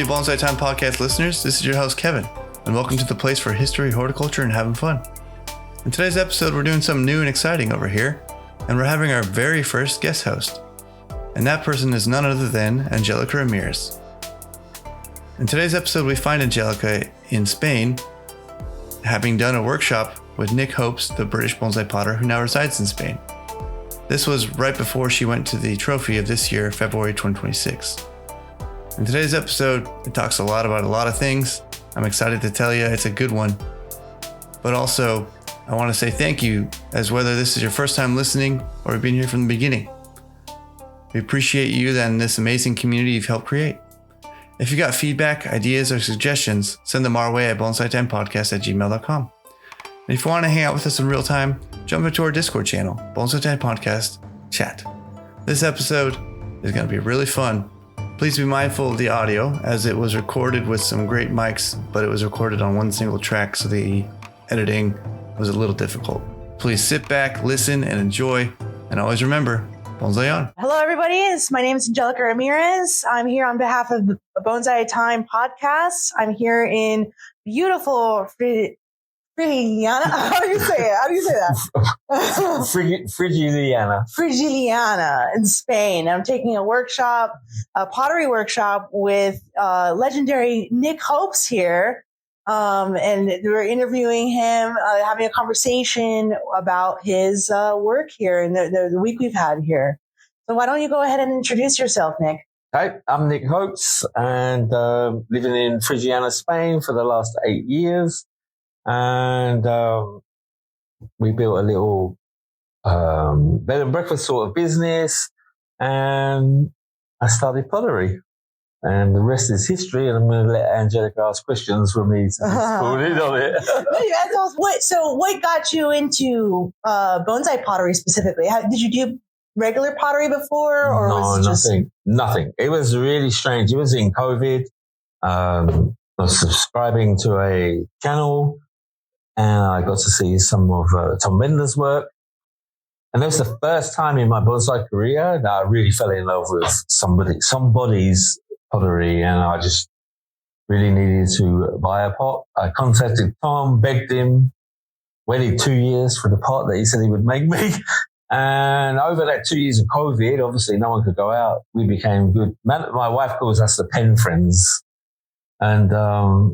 you BonsaiTime podcast listeners. This is your host, Kevin, and welcome to the place for history, horticulture, and having fun. In today's episode, we're doing something new and exciting over here, and we're having our very first guest host. And that person is none other than Angelica Ramirez. In today's episode, we find Angelica in Spain, having done a workshop with Nick Hopes, the British bonsai potter who now resides in Spain. This was right before she went to the trophy of this year, February 2026. In today's episode, it talks a lot about a lot of things. I'm excited to tell you it's a good one. But also, I want to say thank you, as whether this is your first time listening or you've been here from the beginning. We appreciate you and this amazing community you've helped create. If you got feedback, ideas, or suggestions, send them our way at bonsaitimepodcast@gmail.com. And if you want to hang out with us in real time, jump into our Discord channel, BonsaiTime Podcast Chat. This episode is going to be really fun. Please be mindful of the audio, as it was recorded with some great mics, but it was recorded on one single track, so the editing was a little difficult. Please sit back, listen, and enjoy. And always remember, bonsai on. Hello, everybody. My name is Angelica Ramirez. I'm here on behalf of the BonsaiTime Podcast. I'm here in beautiful Frigiliana. How do you say it? How do you say that? Frigiliana. Frigiliana in Spain. I'm taking a workshop, a pottery workshop with legendary Nick Hopes here. And we're interviewing him, having a conversation about his work here and the week we've had here. So why don't you go ahead and introduce yourself, Nick? Hi, I'm Nick Hopes and living in Frigiliana, Spain for the last 8 years. And we built a little bed and breakfast sort of business, and I started pottery. And the rest is history, and I'm going to let Angelica ask questions for me to pull in on it. So what got you into bonsai pottery specifically? Did you do regular pottery before? Or Nothing. It was really strange. It was in COVID. I was subscribing to a channel, and I got to see some of Tom Bender's work. And that was the first time in my bonsai career that I really fell in love with somebody's pottery, and I just really needed to buy a pot. I contacted Tom, begged him, waited 2 years for the pot that he said he would make me. And over that 2 years of COVID, obviously no one could go out. We became good. My wife calls us the pen friends. And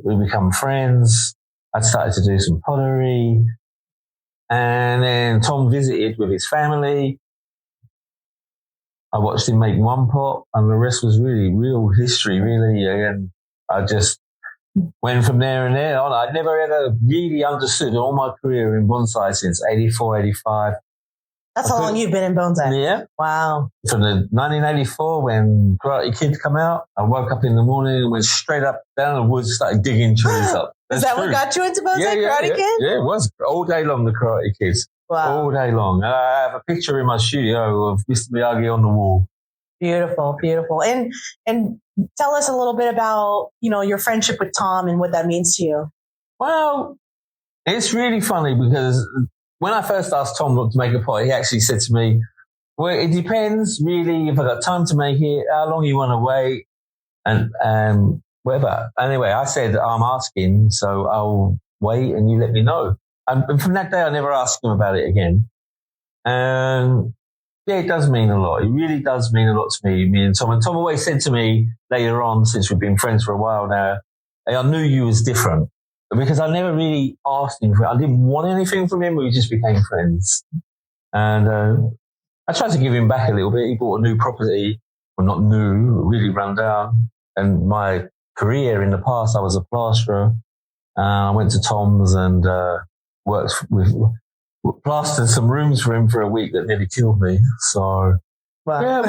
we become friends. I started to do some pottery. And then Tom visited with his family. I watched him make one pot, and the rest was really real history, really. And I just went from there and there on. I never ever really understood all my career in bonsai since 84, 85. That's how long you've been in bonsai? Yeah. Wow. From the 1984, when Karate Kid came out, I woke up in the morning and went straight up down the woods, started digging trees up. Is that true. What got you into bonsai, Karate Kid? Yeah, it was. All day long, the Karate Kids. Wow. All day long. And I have a picture in my studio of Mr. Miyagi on the wall. Beautiful, beautiful. And tell us a little bit about, your friendship with Tom and what that means to you. Well, it's really funny because when I first asked Tom to make a pot, he actually said to me, well, it depends really if I got time to make it, how long you want to wait, and whatever. Anyway, I said, I'm asking, so I'll wait and you let me know. And from that day, I never asked him about it again. And yeah, it does mean a lot. It really does mean a lot to me and Tom. And Tom always said to me later on, since we've been friends for a while now, hey, I knew you was different. Because I never really asked him for it. I didn't want anything from him. We just became friends. And I tried to give him back a little bit. He bought a new property. Well, not new, really run down. And my career in the past, I was a plasterer. I went to Tom's and worked plastered some rooms for him for a week that nearly killed me. So, wow.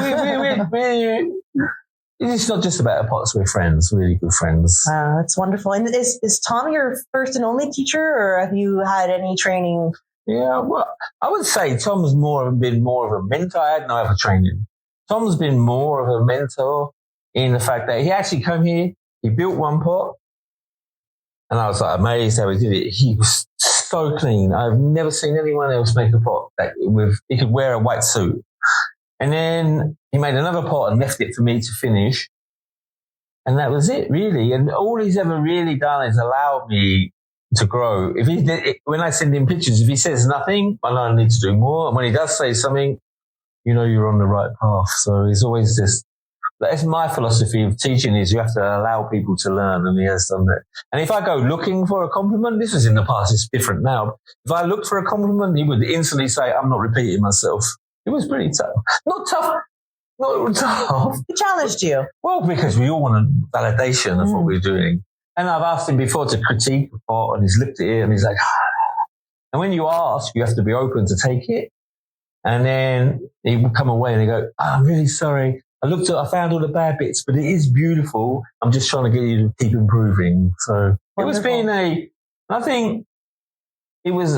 Yeah, it's not just about pots. We're friends, really good friends. That's wonderful. And is Tom your first and only teacher, or have you had any training? Yeah, well, I would say Tom's been more of a mentor. I had no other training. Tom's been more of a mentor in the fact that he actually came here, he built one pot, and I was like amazed how he did it. He was so clean. I've never seen anyone else make a pot that he could wear a white suit. And then he made another pot and left it for me to finish. And that was it, really. And all he's ever really done is allowed me to grow. When I send him pictures, if he says nothing, I know I need to do more. And when he does say something, you know you're on the right path. So he's always just, that's my philosophy of teaching, is you have to allow people to learn, and he has done that. And if I go looking for a compliment, this was in the past, it's different now. If I looked for a compliment, he would instantly say, I'm not repeating myself. It was pretty tough. Not tough. Not tough. He challenged you. Well, because we all want a validation of what we're doing. And I've asked him before to critique a pot, and he's looked at it and he's like, and when you ask, you have to be open to take it. And then he will come away and he go, I'm really sorry. I found all the bad bits, but it is beautiful. I'm just trying to get you to keep improving. So Wonderful. It was being I think it was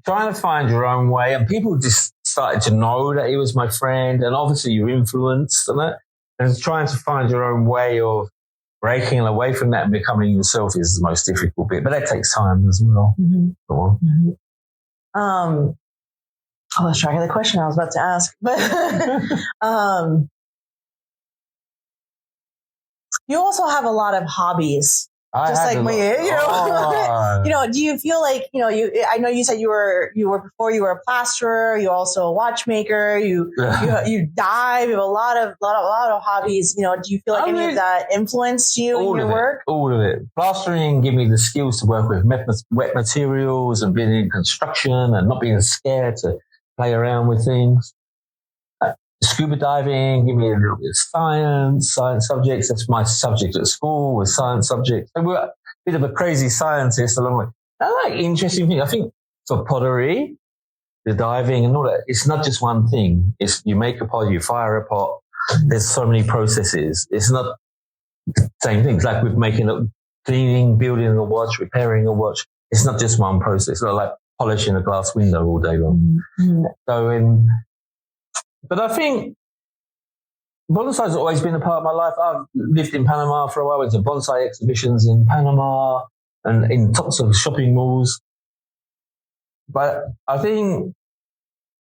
trying to find your own way, and people just started to know that he was my friend, and obviously you're influenced on it, and trying to find your own way of breaking away from that and becoming yourself is the most difficult bit, but that takes time as well. Mm-hmm. Go on. Mm-hmm. I lost track of the question I was about to ask, but you also have a lot of hobbies. Just like me, do you feel like, I know you said you were before you were a plasterer, you also a watchmaker, you dive, you have a lot of hobbies. Do you feel like any of that influenced you in your work? All of it. Plastering gave me the skills to work with wet materials and being in construction and not being scared to play around with things. Scuba diving, give me a little bit of science subjects. That's my subject at school, was science subjects. So we're a bit of a crazy scientist along the way. I like interesting things. I think for pottery, the diving and all that, it's not just one thing. It's you make a pot, you fire a pot. There's so many processes. It's not the same thing. It's like with cleaning, building a watch, repairing a watch. It's not just one process. It's not like polishing a glass window all day long. Mm-hmm. So but I think bonsai's always been a part of my life. I've lived in Panama for a while, went to bonsai exhibitions in Panama and in tops of shopping malls. But I think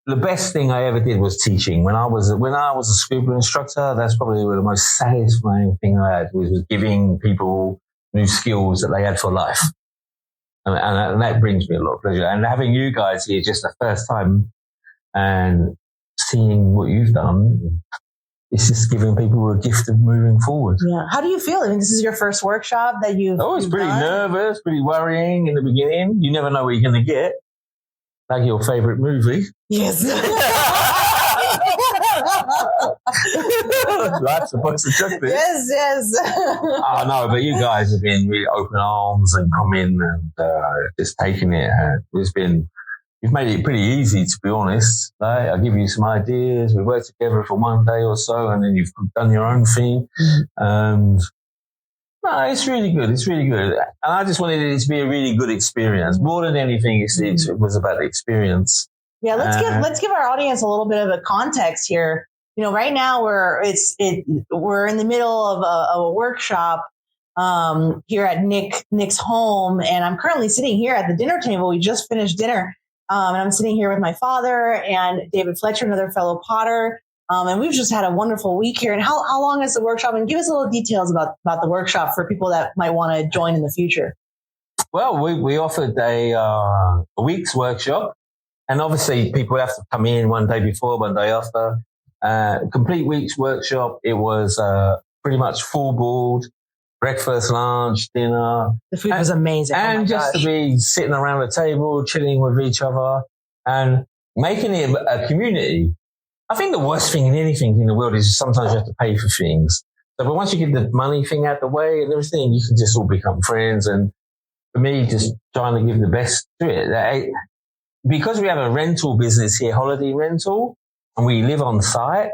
the best thing I ever did was teaching. When I was a scuba instructor, that's probably the most satisfying thing I had was giving people new skills that they had for life. And that brings me a lot of pleasure. And having you guys here just the first time and seeing what you've done, it's just giving people a gift of moving forward. Yeah. How do you feel? I mean, this is your first workshop that you've Oh, it's pretty nervous, pretty worrying in the beginning. You never know what you're going to get. Like your favorite movie. Yes. Life's a box of chocolate. Yes. Oh, no, but you guys have been really open arms and come in and just taking it. You've made it pretty easy, to be honest. I give you some ideas. We work together for one day or so, and then you've done your own thing. And no, it's really good. It's really good. And I just wanted it to be a really good experience. More than anything, it was about the experience. Yeah, let's give our audience a little bit of a context here. Right now we're in the middle of a workshop here at Nick's home, and I'm currently sitting here at the dinner table. We just finished dinner. And I'm sitting here with my father and David Fletcher, another fellow potter. And we've just had a wonderful week here. And how long is the workshop? And give us a little details about the workshop for people that might want to join in the future. Well, we offered a week's workshop. And obviously people have to come in one day before, one day after. Complete week's workshop. It was pretty much full board. Breakfast, lunch, dinner. The food was amazing. And just to be sitting around the table, chilling with each other and making it a community. I think the worst thing in anything in the world is sometimes you have to pay for things. So, but once you get the money thing out the way and everything, you can just all become friends. And for me, just trying to give the best to it. Because we have a rental business here, holiday rental, and we live on site,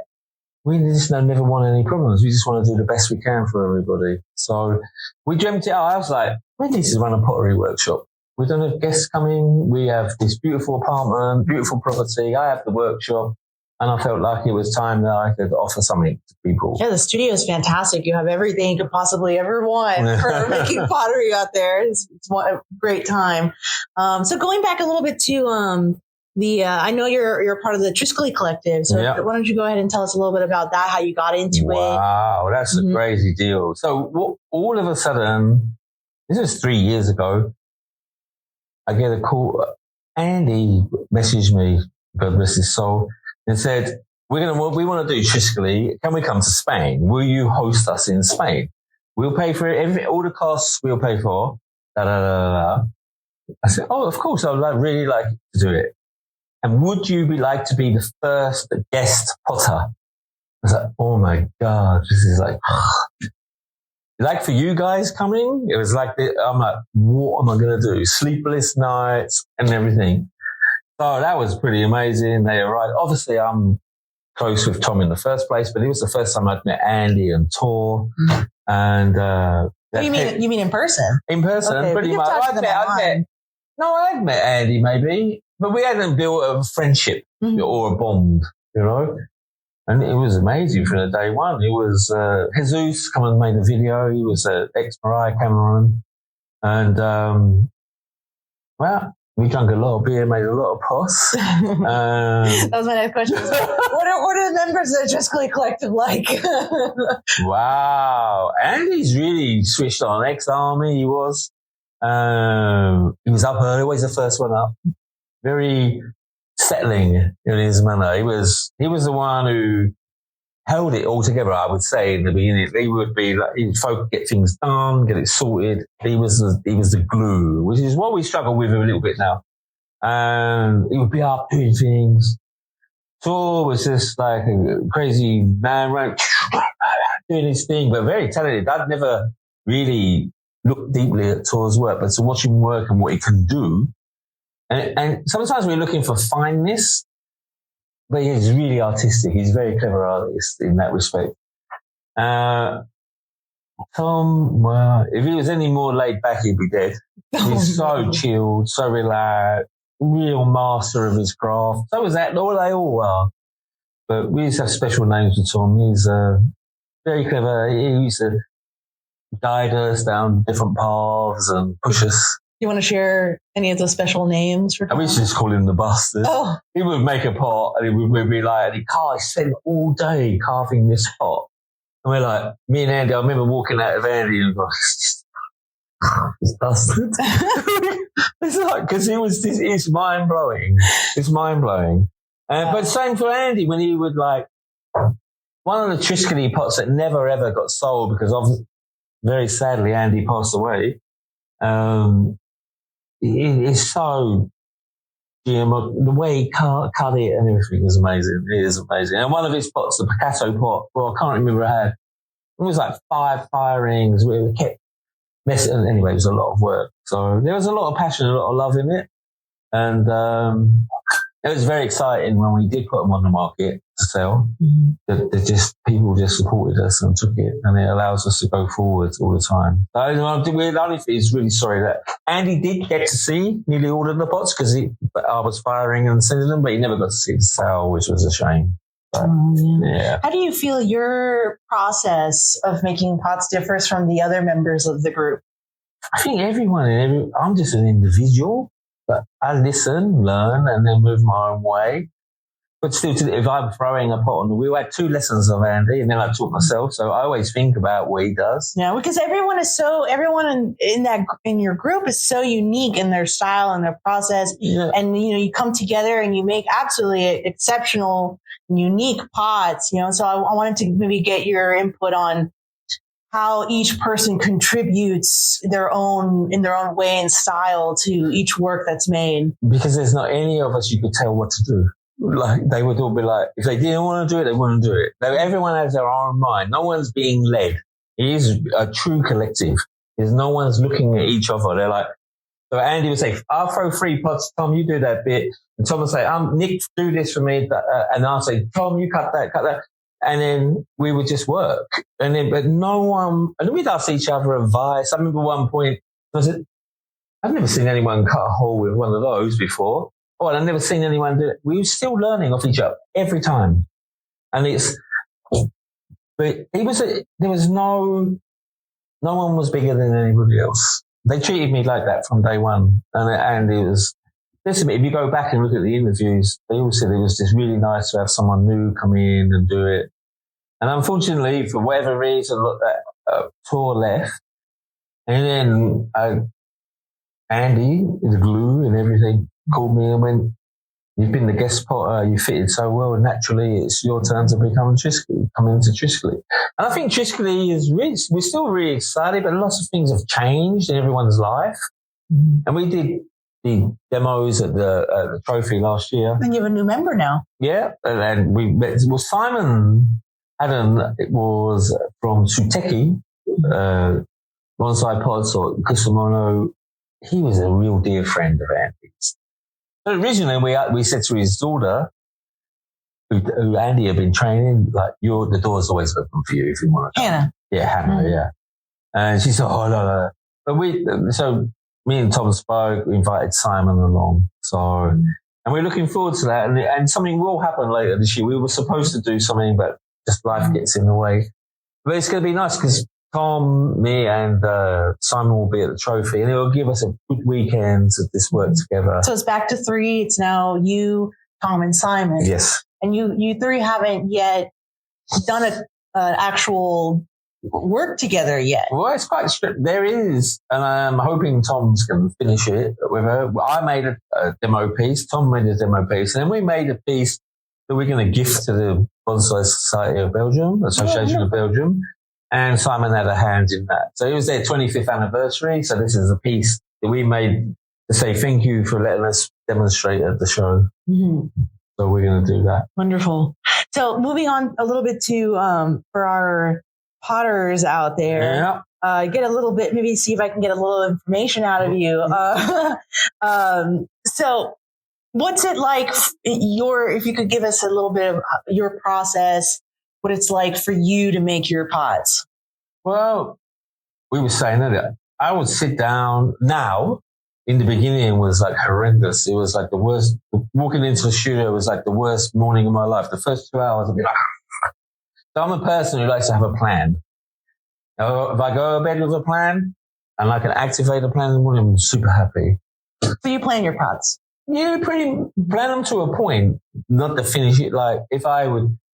we just never want any problems. We just want to do the best we can for everybody. So we dreamt it out. I was like, we need to run a pottery workshop. We don't have guests coming. We have this beautiful apartment, beautiful property. I have the workshop. And I felt like it was time that I could offer something to people. Yeah, the studio is fantastic. You have everything you could possibly ever want for making pottery out there. It's a great time. So going back a little bit to I know you're part of the Triscally Collective, so why don't you go ahead and tell us a little bit about that, how you got into it? Wow, that's a crazy deal. So all of a sudden, this was 3 years ago, I get a call. Andy messaged me, God bless his soul, and said, we want to do Triscally. Can we come to Spain? Will you host us in Spain? We'll pay for it. All the costs we'll pay for. Da, da, da, da. I said, oh, of course, I would really like to do it. And would you like to be the first guest potter? I was like, oh my God, this is like for you guys coming, it was like, I'm like, what am I going to do? Sleepless nights and everything. So that was pretty amazing. They arrived. Obviously, I'm close with Tom in the first place, but it was the first time I'd met Andy and Tor. And you mean in person? In person, okay, pretty much. I'd met Andy maybe, but we hadn't built a friendship or a bond, you know. And it was amazing from the day one. It was Jesus come and made a video. He was an ex-Mariah cameraman. And, well, we drank a lot of beer, made a lot of pots. That was my next question. What are the members of the Triscally Collective like? Wow. Andy's really switched on. Ex-army, he was. He was up early, always the first one up. Very settling in his manner. He was the one who held it all together, I would say, in the beginning. He would be like, he'd get things done, get it sorted. He was the glue, which is what we struggle with a little bit now. And he would be up doing things. Tor was just like a crazy man, right? Doing his thing, but very talented. I'd never really looked deeply at Tor's work, but to watch him work and what he can do. And sometimes we're looking for fineness, but he's really artistic. He's a very clever artist in that respect. Tom, well, if he was any more laid back, he'd be dead. He's so chilled, so relaxed, real master of his craft. So was that, they all are. But we used to have special names for Tom. He's very clever. He used to guide us down different paths and push us. You want to share any of those special names for Tom? We used to just call him the bastard. Oh. He would make a pot and we'd be like, I spent all day carving this pot. And we're like, me and Andy, I remember walking out of Andy and going, this bastard. It's like, because it's mind blowing. It's mind blowing. But same for Andy when he would like, one of the Triscally pots that never ever got sold because very sadly Andy passed away. It's so, the way he cut it and everything is amazing. It is amazing. And one of his pots, the Picasso pot, well, I can't remember what it had. It was like 5 firings. We kept messing. Anyway, it was a lot of work. So there was a lot of passion, a lot of love in it. And it was very exciting when we did put them on the market to sell. People just supported us and took it, and it allows us to go forward all the time. The only thing is really sorry that Andy did get to see nearly all of the pots because I was firing and sending them, but he never got to see the sale, which was a shame. But, yeah. How do you feel your process of making pots differs from the other members of the group? I think I'm just an individual. But I listen, learn, and then move my own way. But still, if I'm throwing a pot on the wheel, I had 2 lessons of Andy, and then I taught myself. So I always think about what he does. Yeah, because everyone in your group is so unique in their style and their process. Yeah. And, you come together and you make absolutely exceptional, unique pots, So I wanted to maybe get your input on how each person contributes in their own way and style to each work that's made. Because there's not any of us you could tell what to do. Like they would all be like, if they didn't want to do it, they wouldn't do it. Everyone has their own mind. No one's being led. It is a true collective. There's no one's looking at each other. They're like, so Andy would say, I'll throw 3 pots. Tom, you do that bit. And Tom would say, Nick, do this for me. And I'll say, Tom, you cut that. And then we would just work. But no one, and we'd ask each other advice. I remember one point, I said, I've never seen anyone cut a hole with one of those before. Oh, and I've never seen anyone do it. We were still learning off each other every time. And there was no one was bigger than anybody else. They treated me like that from day one. And it was, listen, if you go back and look at the interviews, they all said it was just really nice to have someone new come in and do it. And unfortunately, for whatever reason, look, that tour left. And then Andy, the glue and everything, called me and went, "You've been the guest potter, you fitted so well, naturally it's your turn to come into Triskelly." And I think Triskelly is really, we're still really excited, but lots of things have changed in everyone's life. Mm-hmm. And we did the demos at the trophy last year. And you have a new member now. Yeah, and we met, well, Simon Adam, it was from Suteki, Bonsai Pods or Kusumono. He was a real dear friend of Andy's. But originally, we said to his daughter, who Andy had been training, like, the door's always open for you if you want to come. Hannah. Yeah, Hannah, mm-hmm. Yeah. And she said, "Oh, no. But so me and Tom spoke, we invited Simon along. So, and we're looking forward to that. And something will happen later this year. We were supposed to do something, but just life gets in the way. But it's going to be nice because Tom, me, and Simon will be at the trophy, and it will give us a good weekend of this work together. So it's back to 3. It's now you, Tom, and Simon. Yes. And you 3 haven't yet done an actual work together yet. Well, it's quite strict. There is, and I'm hoping Tom's going to finish it with her. I made a demo piece. Tom made a demo piece, and then we made a piece that we're going to gift to the Bonsai Society of Belgium, Association of Belgium. And Simon had a hand in that. So it was their 25th anniversary. So this is a piece that we made to say thank you for letting us demonstrate at the show. Mm-hmm. So we're going to do that. Wonderful. So moving on a little bit to for our potters out there, get a little bit, maybe see if I can get a little information out of you. So what's it like if you could give us a little bit of your process, what it's like for you to make your pots? Well, we were saying that I would sit down now. In the beginning, it was like horrendous. It was like the worst. Walking into the studio was like the worst morning of my life. The first 2 hours, I'd be like, so I'm a person who likes to have a plan. Now, if I go to bed with a plan and I can activate a plan in the morning, I'm super happy. So you plan your pots? Yeah, plan them to a point, not to finish it. Like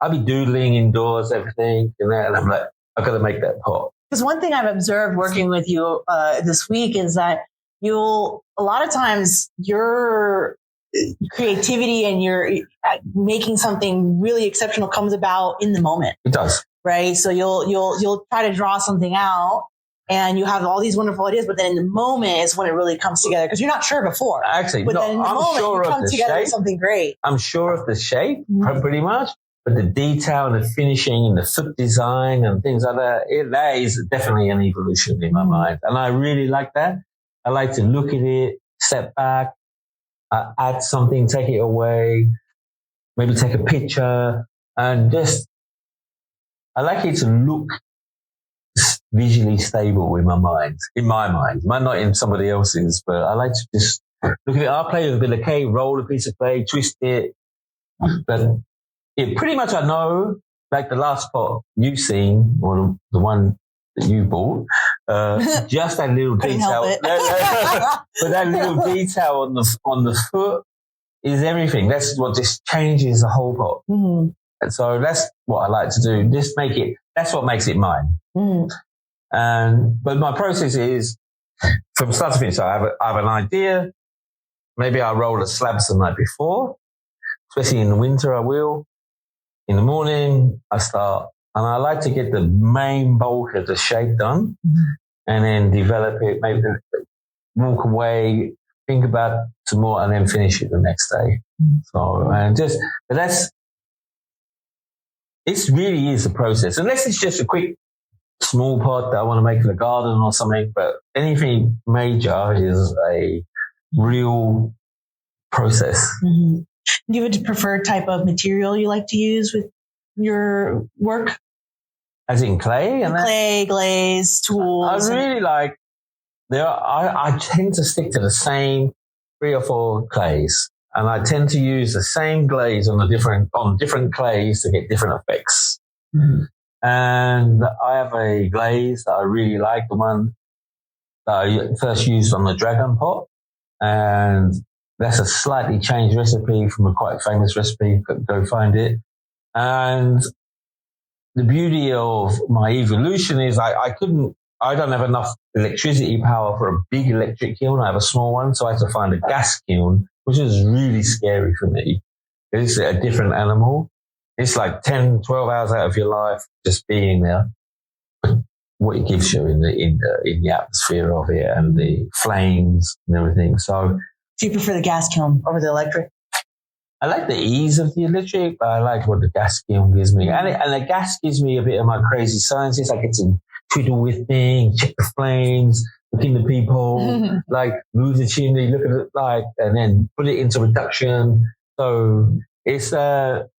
I'd be doodling indoors, everything, and I'm like, I've got to make that pot. Because one thing I've observed working with you this week is that a lot of times your creativity and your making something really exceptional comes about in the moment. It does. Right. So you'll try to draw something out and you have all these wonderful ideas, but then in the moment is when it really comes together because you're not sure before. Actually, but no, then in the I'm moment sure you come of the together shape. with something great. I'm sure of the shape, pretty much. But the detail and the finishing and the foot design and things like that, that is definitely an evolution in my mind. And I really like that. I like to look at it, step back, add something, take it away, maybe take a picture, and just, I like it to look visually stable in my mind, might not in somebody else's, but I like to just look at it. I'll play with a bit of clay, roll a piece of clay, twist it, but it pretty much I know, like the last pot you've seen, or the one that you bought, just that little detail. But that little detail on the foot is everything. That's what just changes the whole pot. Mm-hmm. And so that's what I like to do. Just make it. That's what makes it mine. Mm-hmm. But my process is from start to finish. So I have an idea. Maybe I roll the slabs the night before, especially in the winter. I will. In the morning, I start, and I like to get the main bulk of the shape done, and then develop it. Maybe walk away, think about some more, and then finish it the next day. So, it really is a process. Unless it's just a quick small pot that I want to make for the garden or something, but anything major is a real process. Mm-hmm. Do you have a preferred type of material you like to use with your work? As in clay? Clay, glaze, tools. I really like, I tend to stick to the same 3 or 4 clays. And I tend to use the same glaze on different clays to get different effects. Mm-hmm. And I have a glaze that I really like, the one that I first used on the dragon pot. And that's a slightly changed recipe from a quite famous recipe. Go find it. And the beauty of my evolution is I don't have enough electricity power for a big electric kiln. I have a small one, so I had to find a gas kiln, which is really scary for me. It's a different animal. It's like 10, 12 hours out of your life just being there. What it gives you in the atmosphere of it and the flames and everything. So Do you prefer the gas kiln over the electric? I like the ease of the electric, but I like what the gas kiln gives me. And the gas gives me a bit of my crazy sciences. I get to twiddle with things, check the flames, look into people, like move the chimney, look at it, and then put it into reduction. So it's that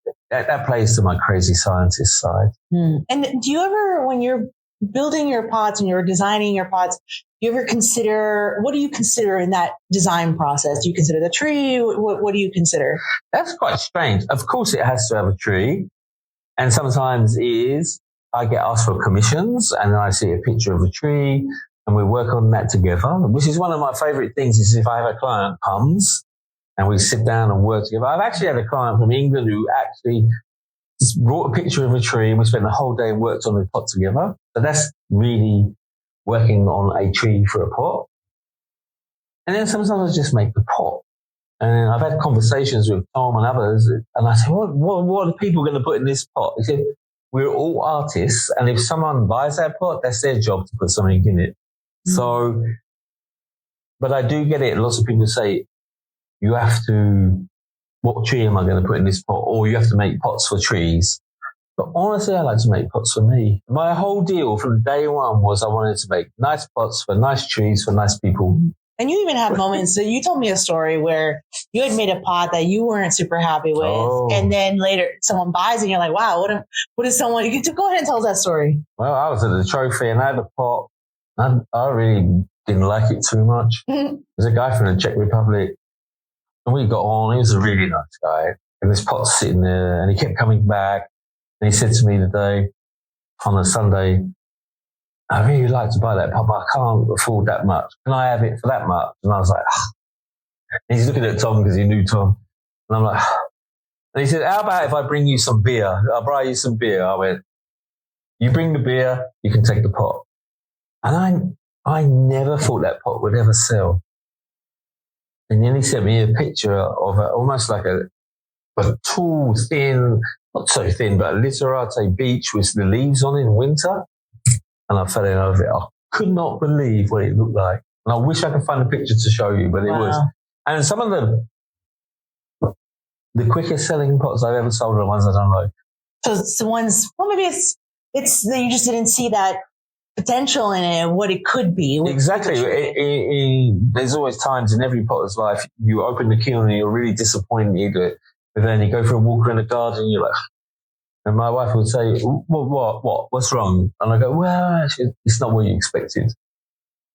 plays to my crazy scientist side. And do you ever, when you're building your pots and you're designing your pots, do you ever consider, what do you consider in that design process? Do you consider the tree? What do you consider? That's quite strange. Of course it has to have a tree. And sometimes it is. I get asked for commissions and then I see a picture of a tree and we work on that together, which is one of my favorite things is if I have a client comes and we sit down and work together. I've actually had a client from England who actually brought a picture of a tree and we spent the whole day and worked on the pot together. So that's really working on a tree for a pot. And then sometimes I just make the pot. And I've had conversations with Tom and others and I say, what are people going to put in this pot? He said, we're all artists, and if someone buys that pot, that's their job to put something in it. So, but I do get it. Lots of people say, you have to, what tree am I going to put in this pot? Or you have to make pots for trees. But honestly, I like to make pots for me. My whole deal from day one was I wanted to make nice pots for nice trees, for nice people. And you even have moments, so you told me a story where you had made a pot that you weren't super happy with. And then later someone buys it and you're like, wow, what is someone, you can go ahead and tell us that story. Well, I was at the trophy and I had a pot. I really didn't like it too much. There's a guy from the Czech Republic and we got on. He was a really nice guy. And this pot's sitting there and he kept coming back. And he said to me today on a Sunday, I really like to buy that pot, but I can't afford that much. Can I have it for that much? And I was like, and he's looking at Tom because he knew Tom. And I'm like, and he said, how about if I bring you some beer? I'll buy you some beer. I went, you bring the beer, you can take the pot. And I never thought that pot would ever sell. And then he sent me a picture of almost like a tall, thin, not so thin, but a literate beach with the leaves on in winter. And I fell in love with it. I could not believe what it looked like. And I wish I could find a picture to show you, but it was. And some of the quickest selling pots I've ever sold are the ones I don't like. So it's the ones, well, maybe it's that you just didn't see that potential in it, what it could be. Exactly. There's always times in every potter's life, you open the kiln and you're really disappointed. But then you go for a walk around the garden and you're like, and my wife would say, what's wrong? And I go, well, actually, it's not what you expected.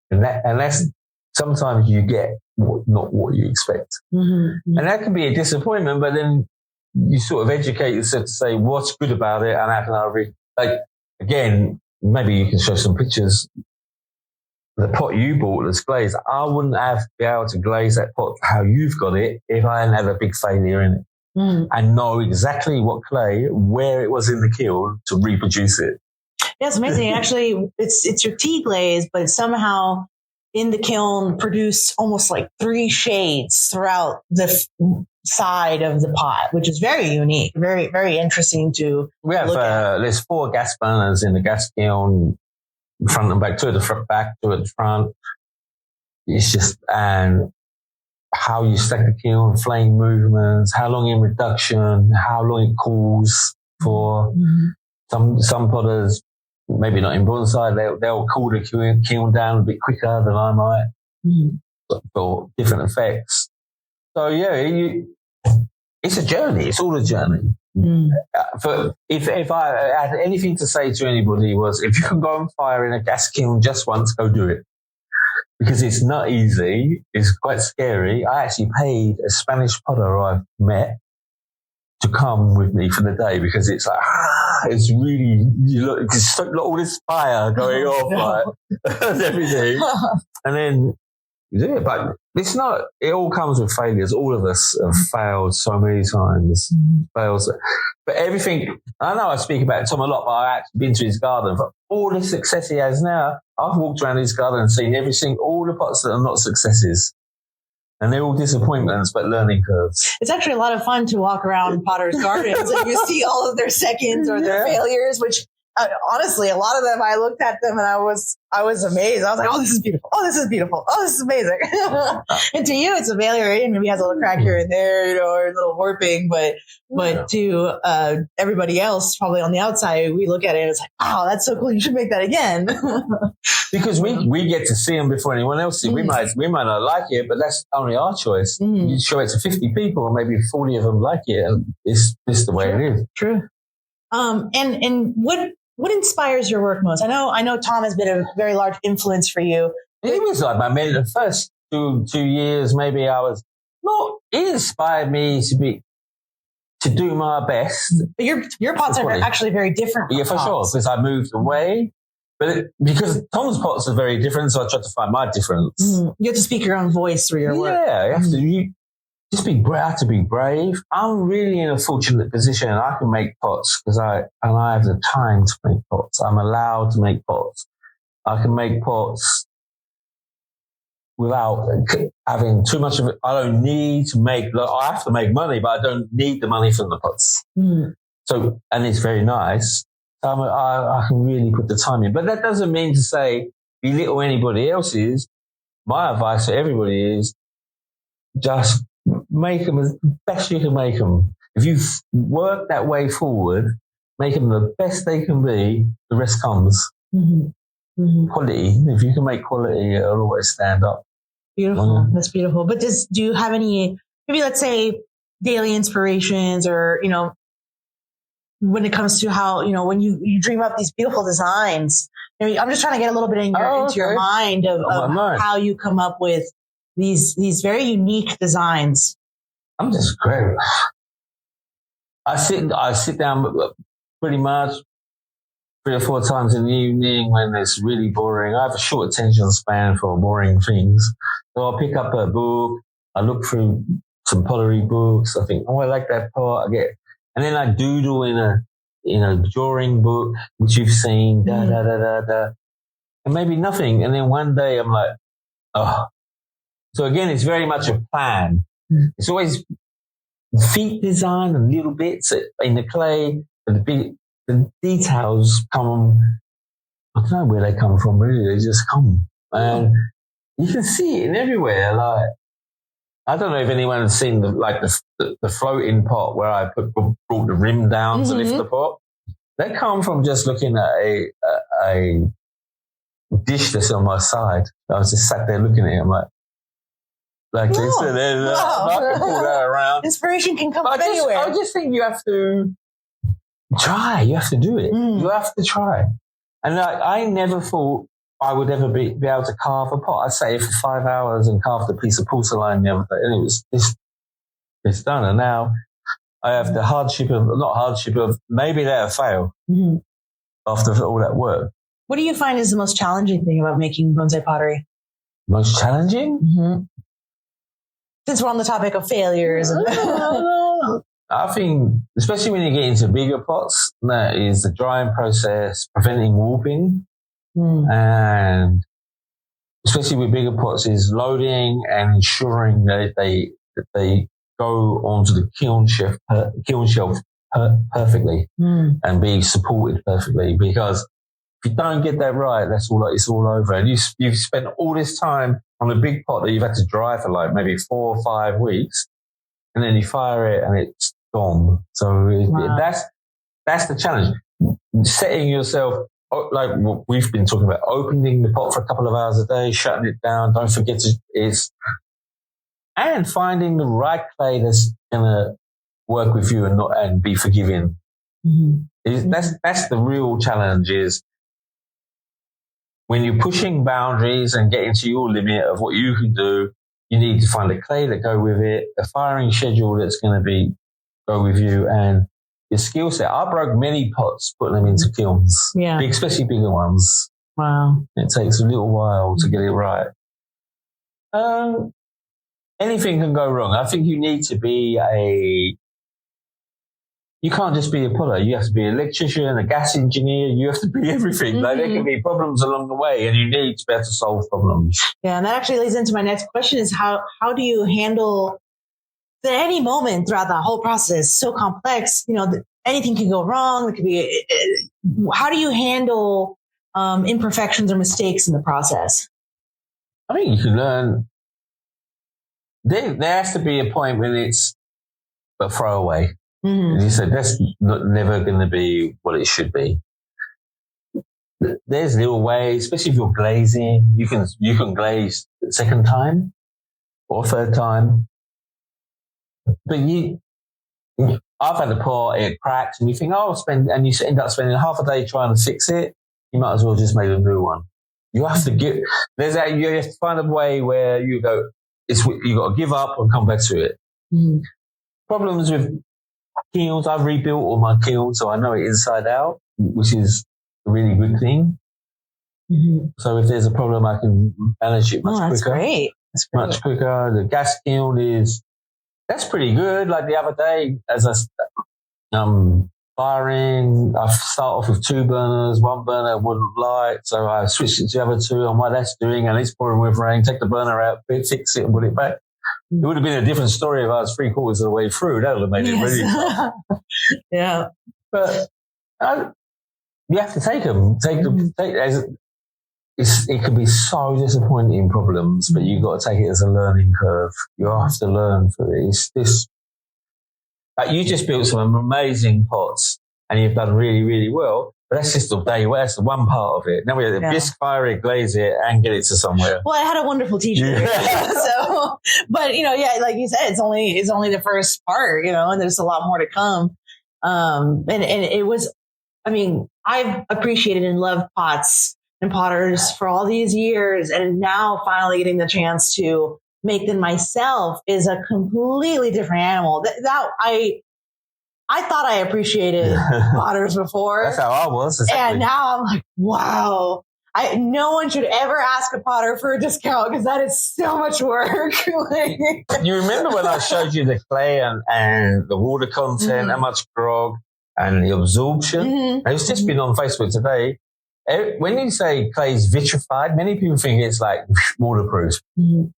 And that's sometimes you get not what you expect. And that can be a disappointment, but then you sort of educate yourself to say, what's good about it? And how can I again, maybe you can show some pictures. The pot you bought that's glazed, I wouldn't have been able to glaze that pot how you've got it if I hadn't had a big failure in it. And know exactly what clay, where it was in the kiln to reproduce it. Yeah, it's amazing. Actually, it's your tea glaze, but it's somehow in the kiln produced almost like 3 shades throughout the side of the pot, which is very unique, very, very interesting to We have, there's 4 gas burners in the gas kiln, front and back, 2 at the back, 2 at the front. It's just, and how you stack the kiln, flame movements, how long in reduction, how long it cools for. Some potters, maybe not in bonsai, they'll cool the kiln down a bit quicker than I might for different effects. So yeah, it's a journey. It's all a journey. If I had anything to say to anybody was, if you can go on fire in a gas kiln just once, go do it. Because it's not easy. It's quite scary. I actually paid a Spanish potter I've met to come with me for the day because it's like, it's really, it's all this fire going off, like, and everything. And then you do it. But it's not, it all comes with failures. All of us have failed so many times. Fails. But everything, I know I speak about Tom a lot, but I've actually been to his garden. But all the success he has now, I've walked around his garden and seen all the pots that are not successes. And they're all disappointments, but learning curves. It's actually a lot of fun to walk around Potter's Gardens and you see all of their seconds or their failures, which honestly, a lot of them, I looked at them and I was amazed. I was like, oh, this is beautiful. Oh, this is beautiful. Oh, this is amazing. And to you, it's a failure. It maybe has a little crack here and there, or a little warping, but to everybody else, probably on the outside, we look at it and it's like, wow, that's so cool. You should make that again. Because we get to see them before anyone else sees. We might not like it, but that's only our choice. You show it to 50 people and maybe 40 of them like it, and it's just the way it is. True. And what inspires your work most? I know Tom has been a very large influence for you. It was like my the first two years, maybe it inspired me to do my best. But your pots are actually very different. Yeah, for sure, because I moved away. But because Tom's pots are very different, so I tried to find my difference. You have to speak your own voice through your work. Yeah, you have to. Just have to be brave. I'm really in a fortunate position. I can make pots because I have the time to make pots. I'm allowed to make pots. I can make pots without having too much of it. I don't need to I have to make money, but I don't need the money from the pots. So, and it's very nice. So I can really put the time in. But that doesn't mean to say belittle anybody else's. My advice to everybody is just make them as best you can make them. If you work that way forward, make them the best they can be, the rest comes. Quality. If you can make quality, it'll always stand up. Beautiful. That's beautiful. But do you have any, maybe let's say daily inspirations or, when it comes to how, when you dream up these beautiful designs, I'm just trying to get a little bit into your mind of how you come up with these very unique designs. I'm just great. I sit down pretty much 3 or 4 times in the evening when it's really boring. I have a short attention span for boring things. So I'll pick up a book. I look through some pottery books. I think, I like that pot. And then I doodle in a drawing book, which you've seen, and maybe nothing. And then one day I'm like, oh. So again, it's very much a plan. It's always feet design and little bits in the clay. The details come, I don't know where they come from really. They just come. And you can see it in everywhere. Like, I don't know if anyone has seen the floating pot where I brought the rim down to lift the pot. They come from just looking at a dish that's on my side. I was just sat there looking at it. I'm like this, and then I can pull that around. Inspiration can come from anywhere. I just think you have to try. You have to do it. You have to try. And I never thought I would ever be able to carve a pot. I sat here for 5 hours and carved a piece of porcelain the other day, and it was it's done. And now I have the hardship of maybe that'll fail after all that work. What do you find is the most challenging thing about making bonsai pottery? Most challenging? Since we're on the topic of failures. I think, especially when you get into bigger pots, that is the drying process, preventing warping. And especially with bigger pots, is loading and ensuring that they go onto the kiln shelf perfectly and be supported perfectly. Because if you don't get that right, it's all over. And you've spent all this time on a big pot that you've had to dry for like maybe 4 or 5 weeks, and then you fire it and it's gone. So that's the challenge. Setting yourself, like what we've been talking about, opening the pot for a couple of hours a day, shutting it down. Don't forget and finding the right clay that's gonna work with you and be forgiving. That's the real challenge. Is when you're pushing boundaries and getting to your limit of what you can do, you need to find a clay that go with it, a firing schedule that's going to go with you, and your skill set. I broke many pots putting them into kilns, especially bigger ones. Wow. It takes a little while to get it right. anything can go wrong. I think you need to be you can't just be a potter. You have to be an electrician, a gas engineer. You have to be everything. Mm-hmm. Like there can be problems along the way, and you need to be able to solve problems. Yeah, and that actually leads into my next question: is how do you handle at any moment throughout the whole process? So complex, anything can go wrong. It could be. How do you handle imperfections or mistakes in the process? I think you can learn. There has to be a point when it's a throwaway. Mm-hmm. You said that's never going to be what it should be. There's little ways, especially if you're glazing, you can glaze the second time or third time. But I've had a pot, it cracks, and you think, and you end up spending half a day trying to fix it. You might as well just make a new one. You have to you have to find a way where you go, you got to give up and come back to it. Mm-hmm. Problems with kilns, I've rebuilt all my kilns, so I know it inside out, which is a really good thing. Mm-hmm. So if there's a problem, I can manage it much quicker. Great. That's great. Much quicker. The gas kiln that's pretty good. Like the other day, as firing, I start off with 2 burners, 1 burner wouldn't light, so I switched it to the other 2 on what that's doing, and it's pouring with rain, take the burner out, fix it and put it back. It would have been a different story if I was 3/4 of the way through. That would have made it really tough. Yeah. But you have to take them. It can be so disappointing problems, but you've got to take it as a learning curve. You have to learn for it. It's this. Like you just built some amazing pots and you've done really, really well. But that's just that's the one part of it. Now we have to bisque fire it, glaze it, and get it to somewhere. Well, I had a wonderful teacher. Yeah. But like you said, it's only the first part, and there's a lot more to come. And it was, I've appreciated and loved pots and potters for all these years, and now finally getting the chance to make them myself is a completely different animal. That I thought I appreciated potters before. That's how I was. Exactly. And now I'm like, wow. No one should ever ask a potter for a discount because that is so much work. You remember when I showed you the clay and the water content, how much grog and the absorption? Mm-hmm. It's just been on Facebook today. When you say clay is vitrified, many people think it's like waterproof. Mm-hmm.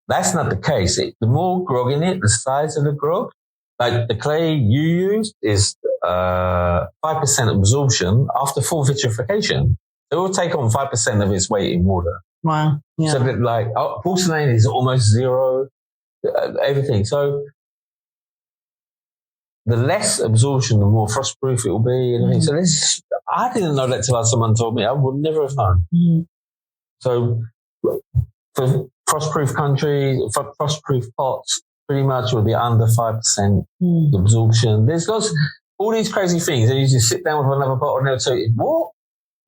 That's not the case. The more grog in it, the size of the grog, like the clay you used is 5% absorption after full vitrification. It will take on 5% of its weight in water. Wow. Yeah. So that porcelain is almost zero, everything. So the less absorption, the more frostproof it will be. And everything. So I didn't know that till someone told me. I would never have known. Mm-hmm. So for frostproof countries, for frostproof pots, pretty much will be under 5% absorption. There's all these crazy things, and you just sit down with another pot and they'll tell you, what?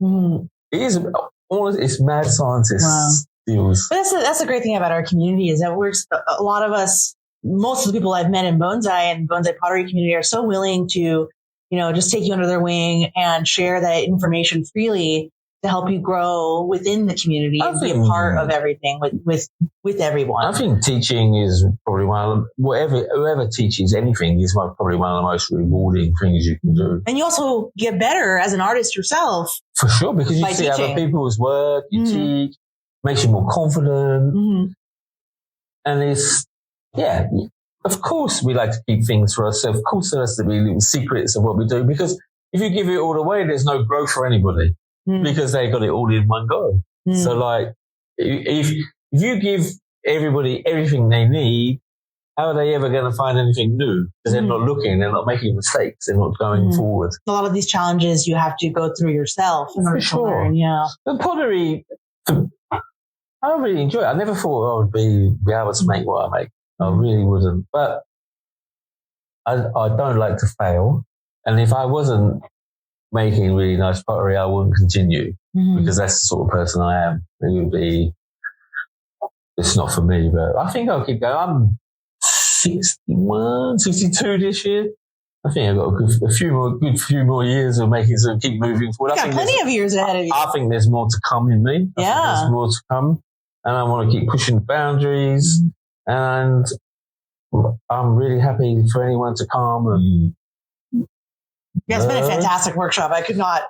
Mm. It's mad scientists. Wow. But that's the great thing about our community is that a lot of us, most of the people I've met in bonsai and bonsai pottery community are so willing to, just take you under their wing and share that information freely to help you grow within the community and be a part of everything with everyone. I think teaching is probably whoever teaches anything is probably one of the most rewarding things you can do. And you also get better as an artist yourself. For sure, because you see other people's work, you teach, makes you more confident. Mm-hmm. And of course we like to keep things for ourselves. Of course there has to be little secrets of what we do, because if you give it all away, there's no growth for anybody. Because they got it all in one go. So if you give everybody everything they need, how are they ever going to find anything new? Because they're not looking, they're not making mistakes, they're not going forward. A lot of these challenges you have to go through yourself. For sure. Yeah. But pottery, I really enjoy it. I never thought I would be able to make what I make. I really wouldn't. But I don't like to fail. And if I wasn't making really nice pottery, I wouldn't continue because that's the sort of person I am. It's not for me, but I think I'll keep going. I'm 61, 62 this year. I think I've got a few more years of making some, keep moving forward. You got plenty of years ahead of you. I think there's more to come in me. I think there's more to come. And I want to keep pushing the boundaries. And I'm really happy for anyone to come and yeah, it's been a fantastic workshop. I could not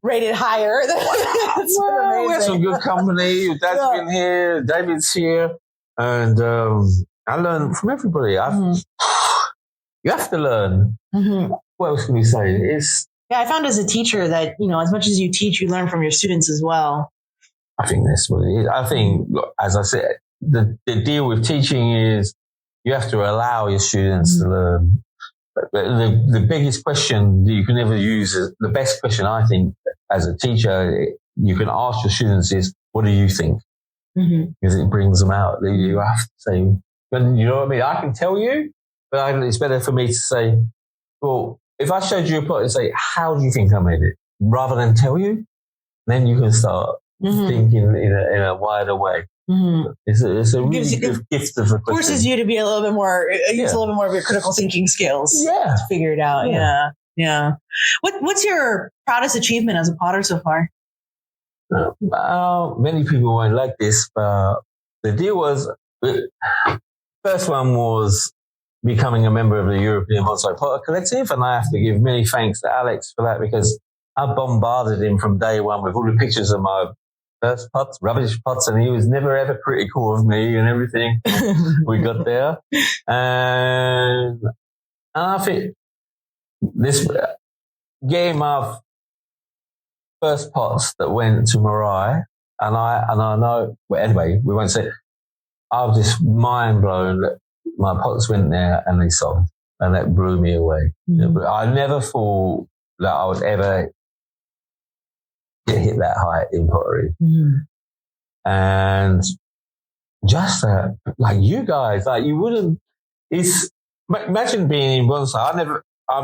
rate it higher. We have some good company. Dad's been here, David's here, and I learned from everybody. You have to learn. What else can we say? I found as a teacher that, as much as you teach, you learn from your students as well. I think that's what it is. I think, as I said, the deal with teaching is you have to allow your students to learn. The biggest question that you can ever use, the best question I think as a teacher you can ask your students is, what do you think? Because it brings them out. You have to say, you know what I mean? I can tell you, but it's better for me to say, well, if I showed you a pot and say, how do you think I made it? Rather than tell you, then you can start thinking in a wider way. It's a really good gift of a question. Forces you to be a little bit more, use a little bit more of your critical thinking skills. To figure it out. Yeah. What's your proudest achievement as a potter so far? Many people won't like this, but the deal was, first one was becoming a member of the European Bonsai Potter Collective, and I have to give many thanks to Alex for that, because I bombarded him from day one with all the pictures of my first pots, rubbish pots, and he was never ever critical of me and everything. We got there. And I think this getting my first pots that went to Mariah, and I know, well, anyway, we won't say, I was just mind blown that my pots went there and they sold, and that blew me away. I never thought that I would ever hit that height in pottery. And just like you guys, like you wouldn't, imagine being in bonsai. I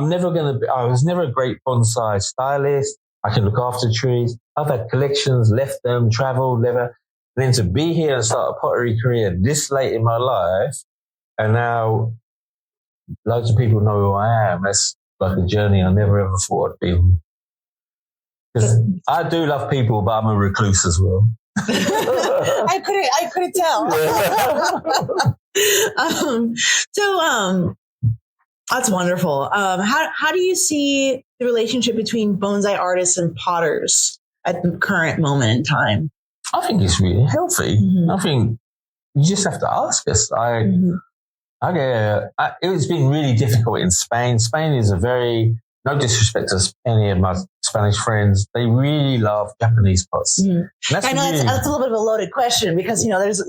was never a great bonsai stylist. I can look after trees. I've had collections, left them, traveled, never. And then to be here and start a pottery career this late in my life, and now loads of people know who I am. That's like a journey I never ever thought I'd be on. Because I do love people, but I'm a recluse as well. I couldn't tell. That's wonderful. How do you see the relationship between bonsai artists and potters at the current moment in time? I think it's really healthy. I think you just have to ask us. It's been really difficult in Spain. Spain is no disrespect to any of my Spanish friends, they really love Japanese pots. I know that's a little bit of a loaded question, because there's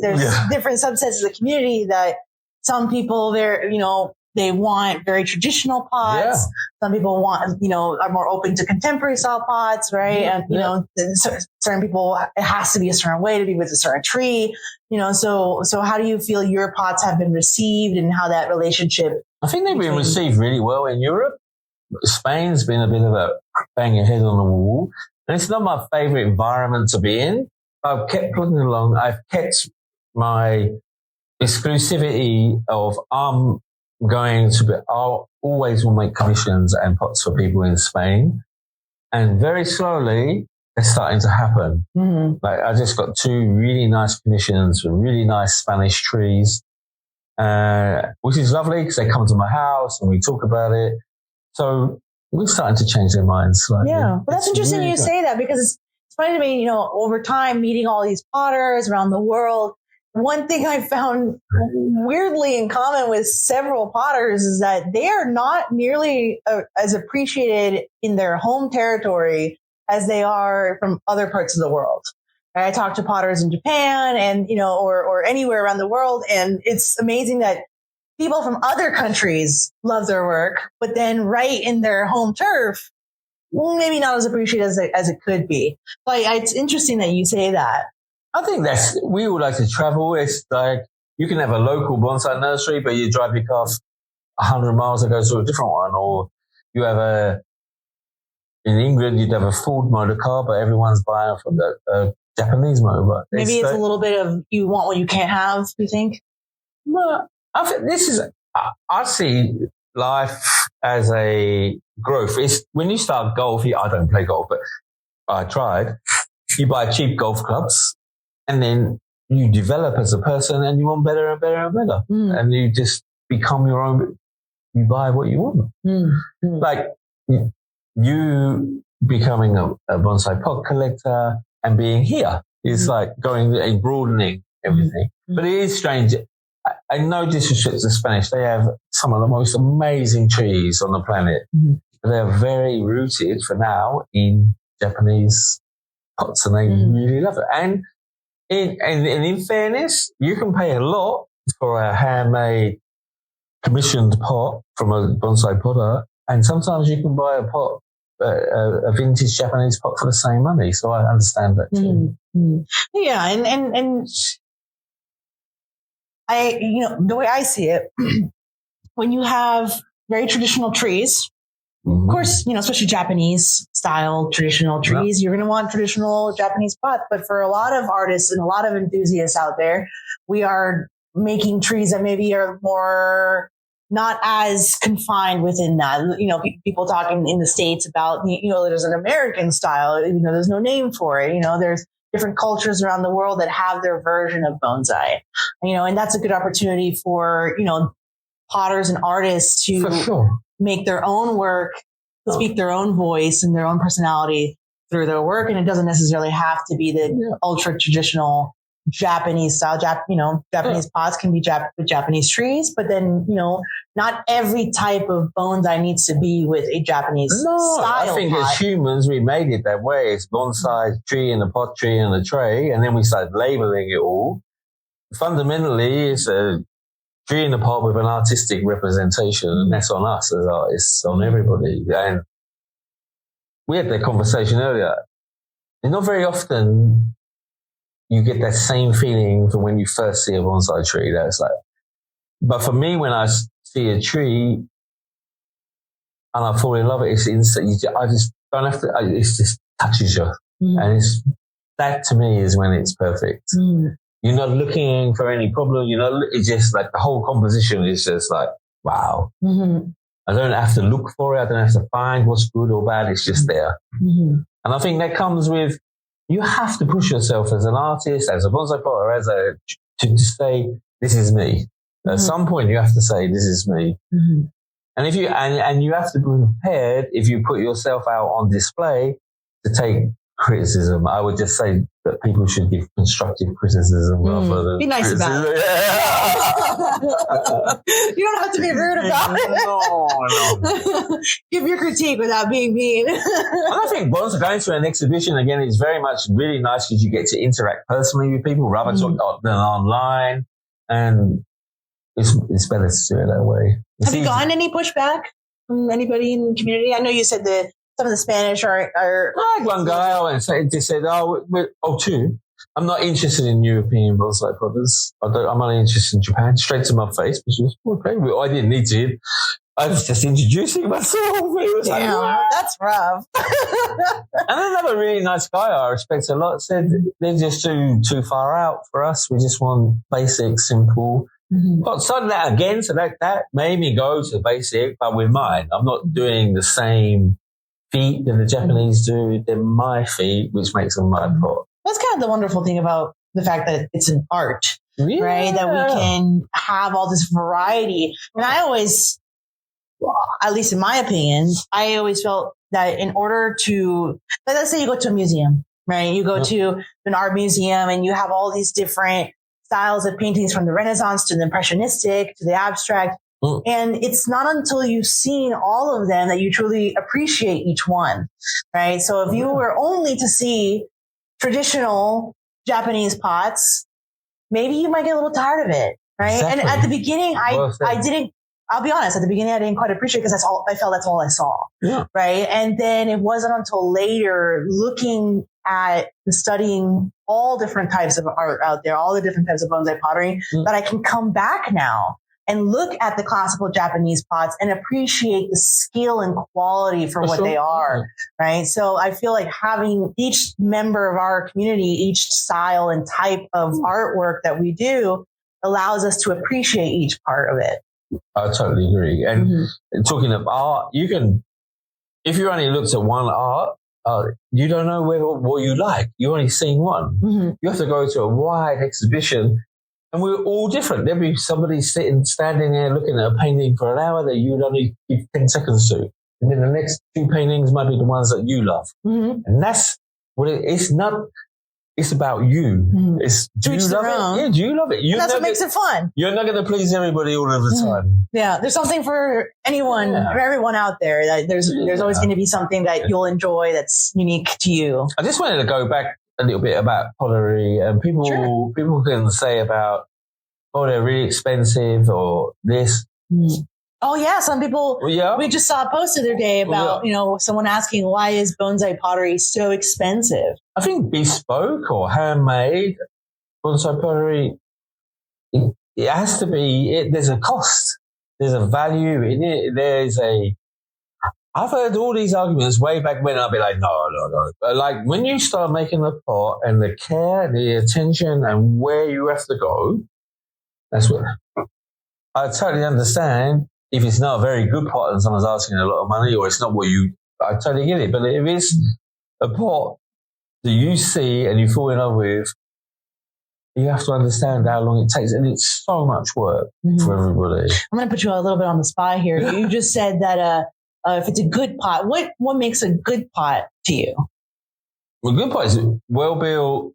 different subsets of the community that some people they want very traditional pots. Yeah. Some people want, are more open to contemporary style pots, right? And, certain people, it has to be a certain way to be with a certain tree, so how do you feel your pots have been received and how that relationship? I think they've been received really well in Europe. Spain's been a bit of a bang your head on the wall. And it's not my favorite environment to be in. I've kept plugging along. I've kept my exclusivity of I always will make commissions and pots for people in Spain. And very slowly, it's starting to happen. Like I just got 2 really nice commissions for really nice Spanish trees, which is lovely because they come to my house and we talk about it. So we're starting to change their minds slightly. Yeah, well, that's interesting really you say that, because it's funny to me, over time, meeting all these potters around the world, one thing I found weirdly in common with several potters is that they are not nearly as appreciated in their home territory as they are from other parts of the world. I talk to potters in Japan and, or anywhere around the world, and it's amazing that people from other countries love their work, but then right in their home turf, maybe not as appreciated as it could be. But it's interesting that you say that. I think we all like to travel. It's like you can have a local bonsai nursery, but you drive your car 100 miles to go to a different one. Or you have in England, you'd have a Ford motor car, but everyone's buying from the Japanese motor. Maybe it's a little bit of you want what you can't have, you think? Well, I think I see life as a growth. It's when you start golf, I don't play golf, but I tried. You buy cheap golf clubs and then you develop as a person and you want better and better and better. And you just become your own, you buy what you want. Like you becoming a bonsai pot collector and being here is like going and broadening everything. But it is strange. I no disrespect to the Spanish. They have some of the most amazing trees on the planet. They're very rooted for now in Japanese pots, and they really love it. And in fairness, you can pay a lot for a handmade commissioned pot from a bonsai potter, and sometimes you can buy a pot, a vintage Japanese pot for the same money. So I understand that too. Yeah, and I, the way I see it, when you have very traditional trees, of course, especially Japanese style traditional trees, you're going to want traditional Japanese pots. But for a lot of artists and a lot of enthusiasts out there, we are making trees that maybe are more not as confined within that. People talking in the States about, there's an American style, there's no name for it. There's different cultures around the world that have their version of bonsai, and that's a good opportunity for, potters and artists to make their own work, speak their own voice and their own personality through their work. And it doesn't necessarily have to be the ultra traditional Japanese style. Japanese pots can be with Japanese trees, but then, not every type of bonsai needs to be with a Japanese style. I think pot. As humans, we made it that way. It's bonsai tree and a pot tree and a tray. And then we started labeling it all. Fundamentally, it's a tree in a pot with an artistic representation, and that's on us as artists, on everybody. And we had that conversation earlier. And not very often you get that same feeling from when you first see a bonsai tree. That's like, but for me, when I see a tree and I fall in love with it, it's instant. I just don't have to. It just touches you, and that to me is when it's perfect. You're not looking for any problem. It's just like the whole composition is just like, wow. I don't have to look for it. I don't have to find what's good or bad. It's just there. And I think that comes with, you have to push yourself as an artist, as a bonsai potter, to say, this is me. At some point, you have to say, this is me. And if you, and you have to be prepared if you put yourself out on display to take criticism. I would just say that people should give constructive criticism rather than be nice about it. You don't have to be rude about it. No. Give your critique without being mean. And I think bonsai going to an exhibition again is very much really nice because you get to interact personally with people rather than online, and it's better to do it that way. Have you gotten any pushback from anybody in the community? I know you said that some of the Spanish are I had one guy they said, two. I'm not interested in European bonsai potters. I'm only interested in Japan. Straight to my face, which was okay. I didn't need to. I was just introducing myself. It was that's rough. And another really nice guy I respect a lot said they're just too far out for us. We just want basic, simple. But so that again, so that made me go to basic, but with mine. I'm not doing the same feet that the Japanese do. They're my feet, which makes them my pot. That's kind of the wonderful thing about the fact that it's an art, right? That we can have all this variety. And I always, at least in my opinion, I always felt that in order to, let's say you go to a museum, right? You go to an art museum and you have all these different styles of paintings from the Renaissance to the Impressionistic to the abstract. And it's not until you've seen all of them that you truly appreciate each one, right? So if you were only to see traditional Japanese pots, maybe you might get a little tired of it, right? Exactly. And at the beginning, I'll be honest, at the beginning, I didn't quite appreciate it because that's all I saw, right? And then it wasn't until later looking at and studying all different types of art out there, all the different types of bonsai pottery, that I can come back now and look at the classical Japanese pots and appreciate the skill and quality for what they are, right? So I feel like having each member of our community, each style and type of artwork that we do allows us to appreciate each part of it. I totally agree. And talking of art, you can, if you only looked at one art, you don't know what you like. You've only seen one. Mm-hmm. You have to go to a wide exhibition, and we're all different. There'll be somebody standing there looking at a painting for an hour that you'd only give 10 seconds to. And then the next 2 paintings might be the ones that you love. Mm-hmm. And that's what it's not. It's about you. Mm-hmm. It's do you love it? Yeah, do you love it? That's what makes it fun. You're not going to please everybody all of the time. Yeah, there's something for anyone, for everyone out there. That there's always going to be something that you'll enjoy that's unique to you. I just wanted to go back a little bit about pottery, and people can say about, oh, they're really expensive or this. Mm. Oh yeah, some people. Yeah. We just saw a post the other day about someone asking, why is bonsai pottery so expensive? I think bespoke or handmade bonsai pottery, it has to be. There's a cost. There's a value in it. I've heard all these arguments way back when. I'll be like, no. But like when you start making a pot and the care, the attention, and where you have to go, that's what I totally understand. If it's not a very good pot and someone's asking a lot of money, or it's not I totally get it. But if it's a pot that you see and you fall in love with, you have to understand how long it takes. And it's so much work for everybody. I'm going to put you a little bit on the spot here. You just said that if it's a good pot, what makes a good pot to you? Well, good pot is well built,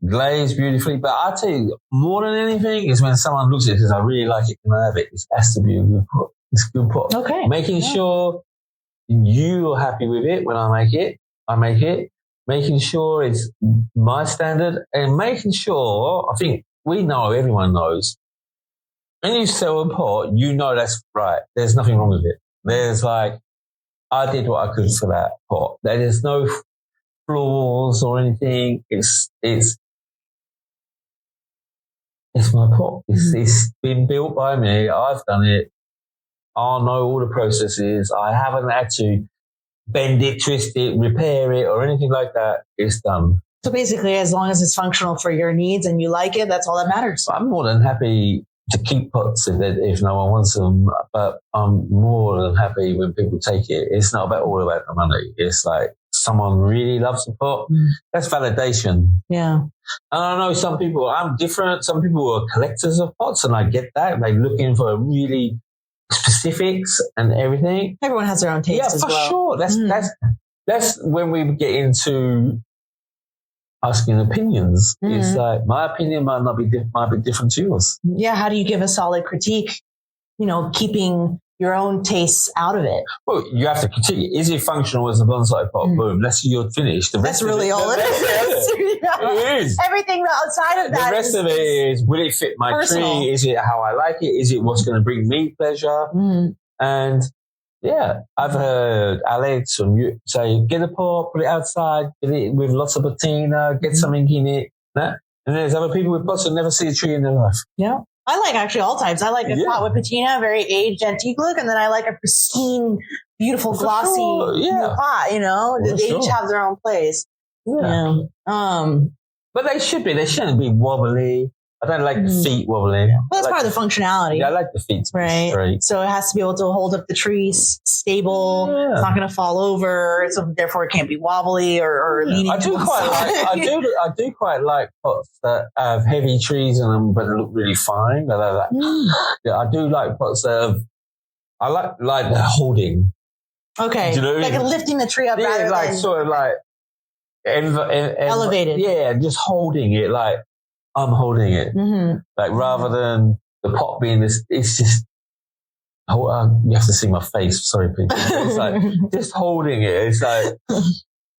glazed beautifully. But I tell you, more than anything is when someone looks at it and says, I really like it, can I have it? It has to be a good pot. It's a good pot. Okay. Making sure you are happy with it when I make it. Making sure it's my standard, and making sure, I think everyone knows, when you sell a pot, you know that's right. There's nothing wrong with it. There's like, I did what I could for that pot. There's no flaws or anything. It's my pot. It's been built by me. I've done it. I know all the processes. I haven't had to bend it, twist it, repair it, or anything like that. It's done. So basically, as long as it's functional for your needs and you like it, that's all that matters. I'm more than happy to keep pots if no one wants them, but I'm more than happy when people take it. It's not all about the money. It's like someone really loves the pot. That's validation. Yeah. And I know some people, I'm different. Some people are collectors of pots, and I get that. They're looking for really specifics and everything. Everyone has their own taste as well. Yeah, for sure. That's when we get into asking opinions. It's like my opinion might be different to yours. Yeah. How do you give a solid critique? Keeping your own tastes out of it. Well, you have to critique it. Is it functional as a bonsai pot? Boom. You're finished. That's really all it is. It is. Everything outside of that. The rest of it is, will it fit my personal. tree? Is it how I like it? Is it what's going to bring me pleasure? And yeah, I've heard Alex from you say, get a pot, put it outside, get it with lots of patina, get something in it. And there's other people with pots that never see a tree in their life. Yeah. I like actually all types. I like a pot with patina, very aged antique look, and then I like a pristine, beautiful, glossy pot. They each have their own place. Yeah. But they should be. They shouldn't be wobbly. I don't like the feet wobbly. Well, that's part of the functionality. Yeah, I like the feet to be straight. So it has to be able to hold up the tree stable. Yeah. It's not going to fall over. So therefore it can't be wobbly or leaning. I do quite like pots that have heavy trees in them, but they look really fine. I do like pots that have, I like the holding. Okay. Do you know what I mean? Like lifting the tree up rather like than sort of like elevated. Yeah, just holding it like I'm holding it. Like rather than the pot being this, it's just, you have to see my face. Sorry, people. It's like just holding it. It's like,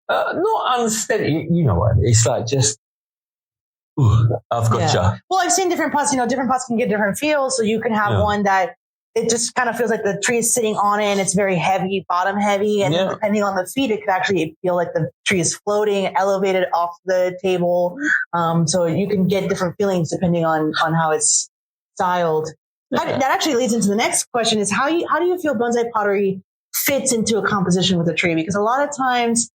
not unsteady. You know what? It's like just, I've got you. Well, I've seen different pots. Different pots can get different feels. So you can have one that it just kind of feels like the tree is sitting on it and it's very heavy, bottom heavy. And depending on the feet, it could actually feel like the tree is floating, elevated off the table. So you can get different feelings depending on how it's styled. That actually leads into the next question is how do you feel bonsai pottery fits into a composition with a tree? Because a lot of times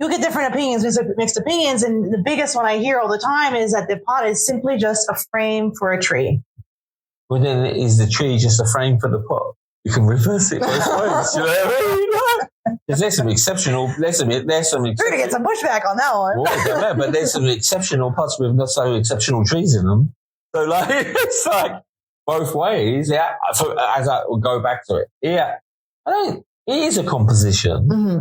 you'll get different opinions, mixed opinions. And the biggest one I hear all the time is that the pot is simply just a frame for a tree. Well, then is the tree just a frame for the pot? you can reverse it both ways. You know what I mean? Because there's some exceptional. We're gonna get some pushback on that one. Well, I don't know, but there's some exceptional pots with not so exceptional trees in them. So like it's like both ways. Yeah. So as I will go back to it, yeah, it is a composition. Mm-hmm.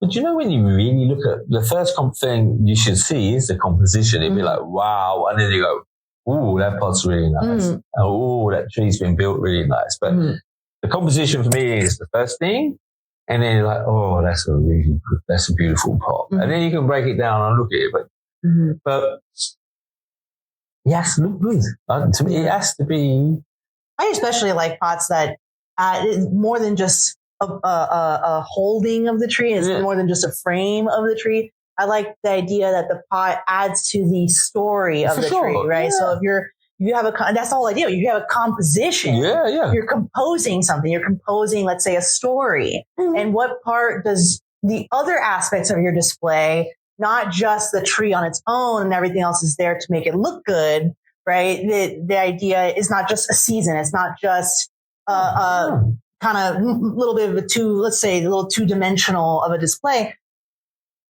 But you know, when you really look at the first thing you should see is the composition. It'd be like, wow. And then you go, ooh, that pot's really nice. Oh, that tree's been built really nice. But the composition for me is the first thing. And then you're like, oh, that's a beautiful pot. And then you can break it down and look at it. But it has to look good. To me, it has to be. I especially like pots that is more than just a holding of the tree. It's more than just a frame of the tree. I like the idea that the pot adds to the story of the tree, right? Yeah. So if you have that's the whole idea. You have a composition. Yeah. You're composing something. You're composing, let's say, a story. And what part does the other aspects of your display, not just the tree on its own and everything else is there to make it look good, right? The idea is not just a season. It's not just kind of a little bit of a two-dimensional of a display.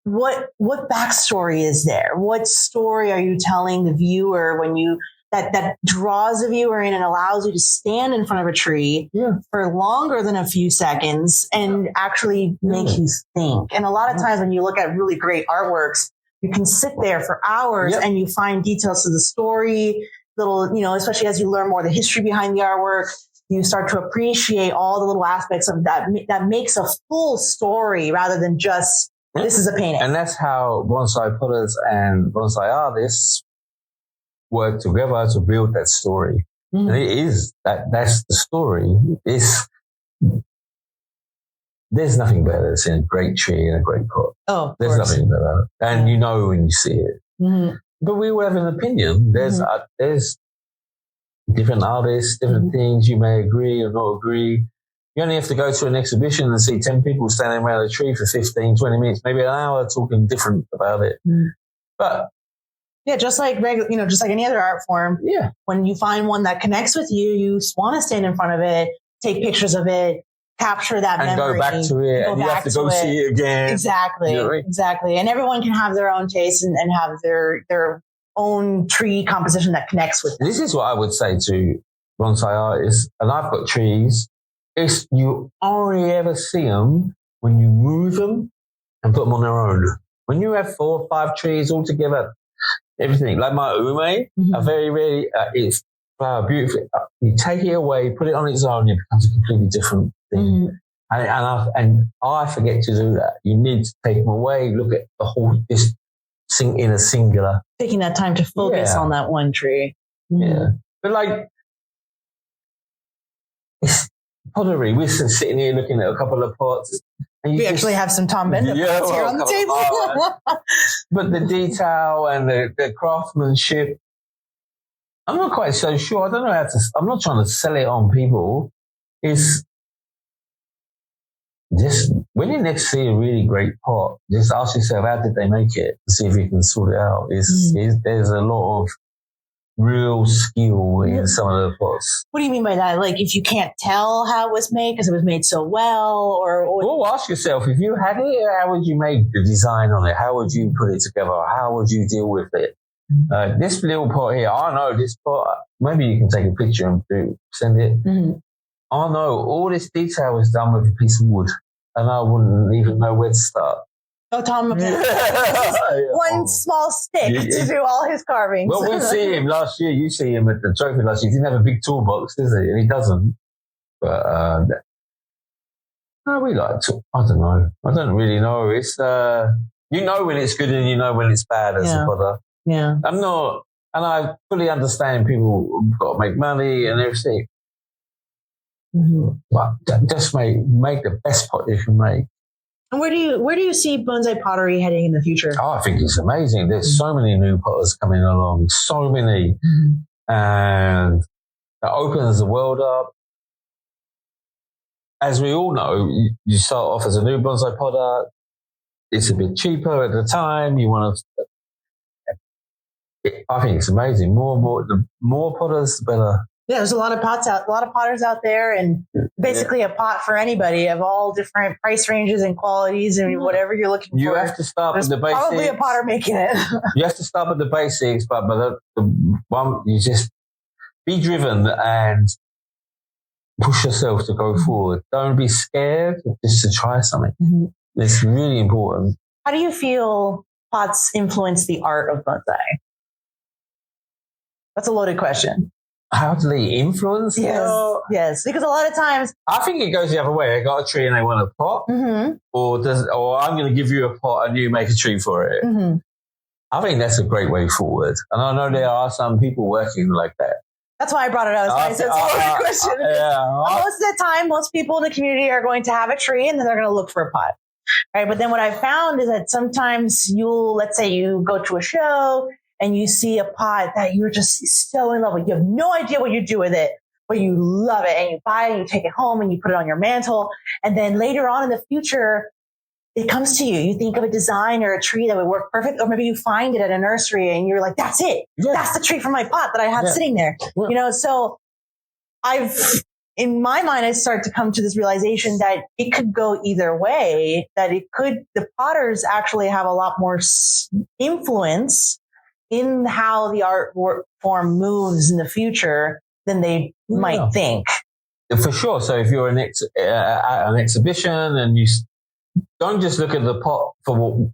What backstory is there? What story are you telling the viewer when that draws the viewer in and allows you to stand in front of a tree for longer than a few seconds and actually make you think? And a lot of times when you look at really great artworks, you can sit there for hours and you find details of the story, especially as you learn more of the history behind the artwork. You start to appreciate all the little aspects of that makes a full story rather than just this is a painting. And that's how bonsai potters and bonsai artists work together to build that story. And it is that's the story. There's nothing better than seeing a great tree and a great pot. Oh, there's nothing better. And you know when you see it. But we all have an opinion. There's different artists, different things. You may agree or not agree. You only have to go to an exhibition and see 10 people standing around a tree for 15, 20 minutes, maybe an hour talking different about it. But yeah, just like any other art form. Yeah. When you find one that connects with you, you want to stand in front of it, take pictures of it, capture that and memory. Go back to it. And you have to go see it again. Exactly. You know, right? Exactly. And everyone can have their own taste and have their own tree composition that connects with them. This is what I would say to bonsai artists, and I've got trees. It's you only ever see them when you move them and put them on their own. When you have 4 or 5 trees all together, everything like my ume, are very rarely it's flower beautifully. You take it away, put it on its own, it becomes a completely different thing. And I forget to do that. You need to take them away, look at the whole in a singular. Taking that time to focus on that one tree. Yeah. But like, it's pottery. We're sitting here looking at a couple of pots. And we actually have some Tom Bender pots here on the table. But the detail and the craftsmanship, I'm not quite so sure. I don't know I'm not trying to sell it on people. It's just when you next see a really great pot, just ask yourself, how did they make it? See if you can sort it out. There's a lot of real skill in some of the pots. What do you mean by that? Like if you can't tell how it was made because it was made so well, or well, ask yourself, if you had it, how would you make the design on it? How would you put it together? How would you deal with it? This little pot here, I know this pot. Maybe you can take a picture and send it. I know all this detail was done with a piece of wood, and I wouldn't even know where to start. Oh, Tom, one small stick to do all his carvings. Well, we see him last year. You see him at the trophy last year. He didn't have a big toolbox, does he? And he doesn't. But we like to. I don't know. I don't really know. It's you know when it's good and you know when it's bad as a potter. Yeah. I'm not, and I fully understand people have got to make money and everything. But just make the best pot you can make. And where do you see bonsai pottery heading in the future? Oh, I think it's amazing. There's so many new potters coming along, so many, and it opens the world up. As we all know, you start off as a new bonsai potter. It's a bit cheaper at the time. You want to. I think it's amazing. The more potters, the better. Yeah, there's a lot of potters out there, and basically a pot for anybody of all different price ranges and qualities and whatever you're looking for. You have to start with the basics. Probably a potter making it. You have to start with the basics, but the one, you just be driven and push yourself to go forward. Don't be scared just to try something. Mm-hmm. It's really important. How do you feel pots influence the art of bonsai? That's a loaded question. How do they influence? Yes. Because a lot of times, I think it goes the other way. I got a tree and they want a pot, or I'm going to give you a pot and you make a tree for it. Mm-hmm. I think that's a great way forward, and I know there are some people working like that. That's why I brought it up. It's a loaded question. Most of the time, most people in the community are going to have a tree and then they're going to look for a pot, right? But then what I found is that sometimes let's say you go to a show and you see a pot that you're just so in love with. You have no idea what you do with it, but you love it, and you buy it and you take it home and you put it on your mantle. And then later on in the future, it comes to you. You think of a design or a tree that would work perfect, or maybe you find it at a nursery and you're like, that's it. Yeah. That's the tree for my pot that I have sitting there. Yeah. So in my mind, I started to come to this realization that it could go either way, that the potters actually have a lot more influence in how the art form moves in the future than they might think. For sure. So if you're at an exhibition and you don't just look at the pot for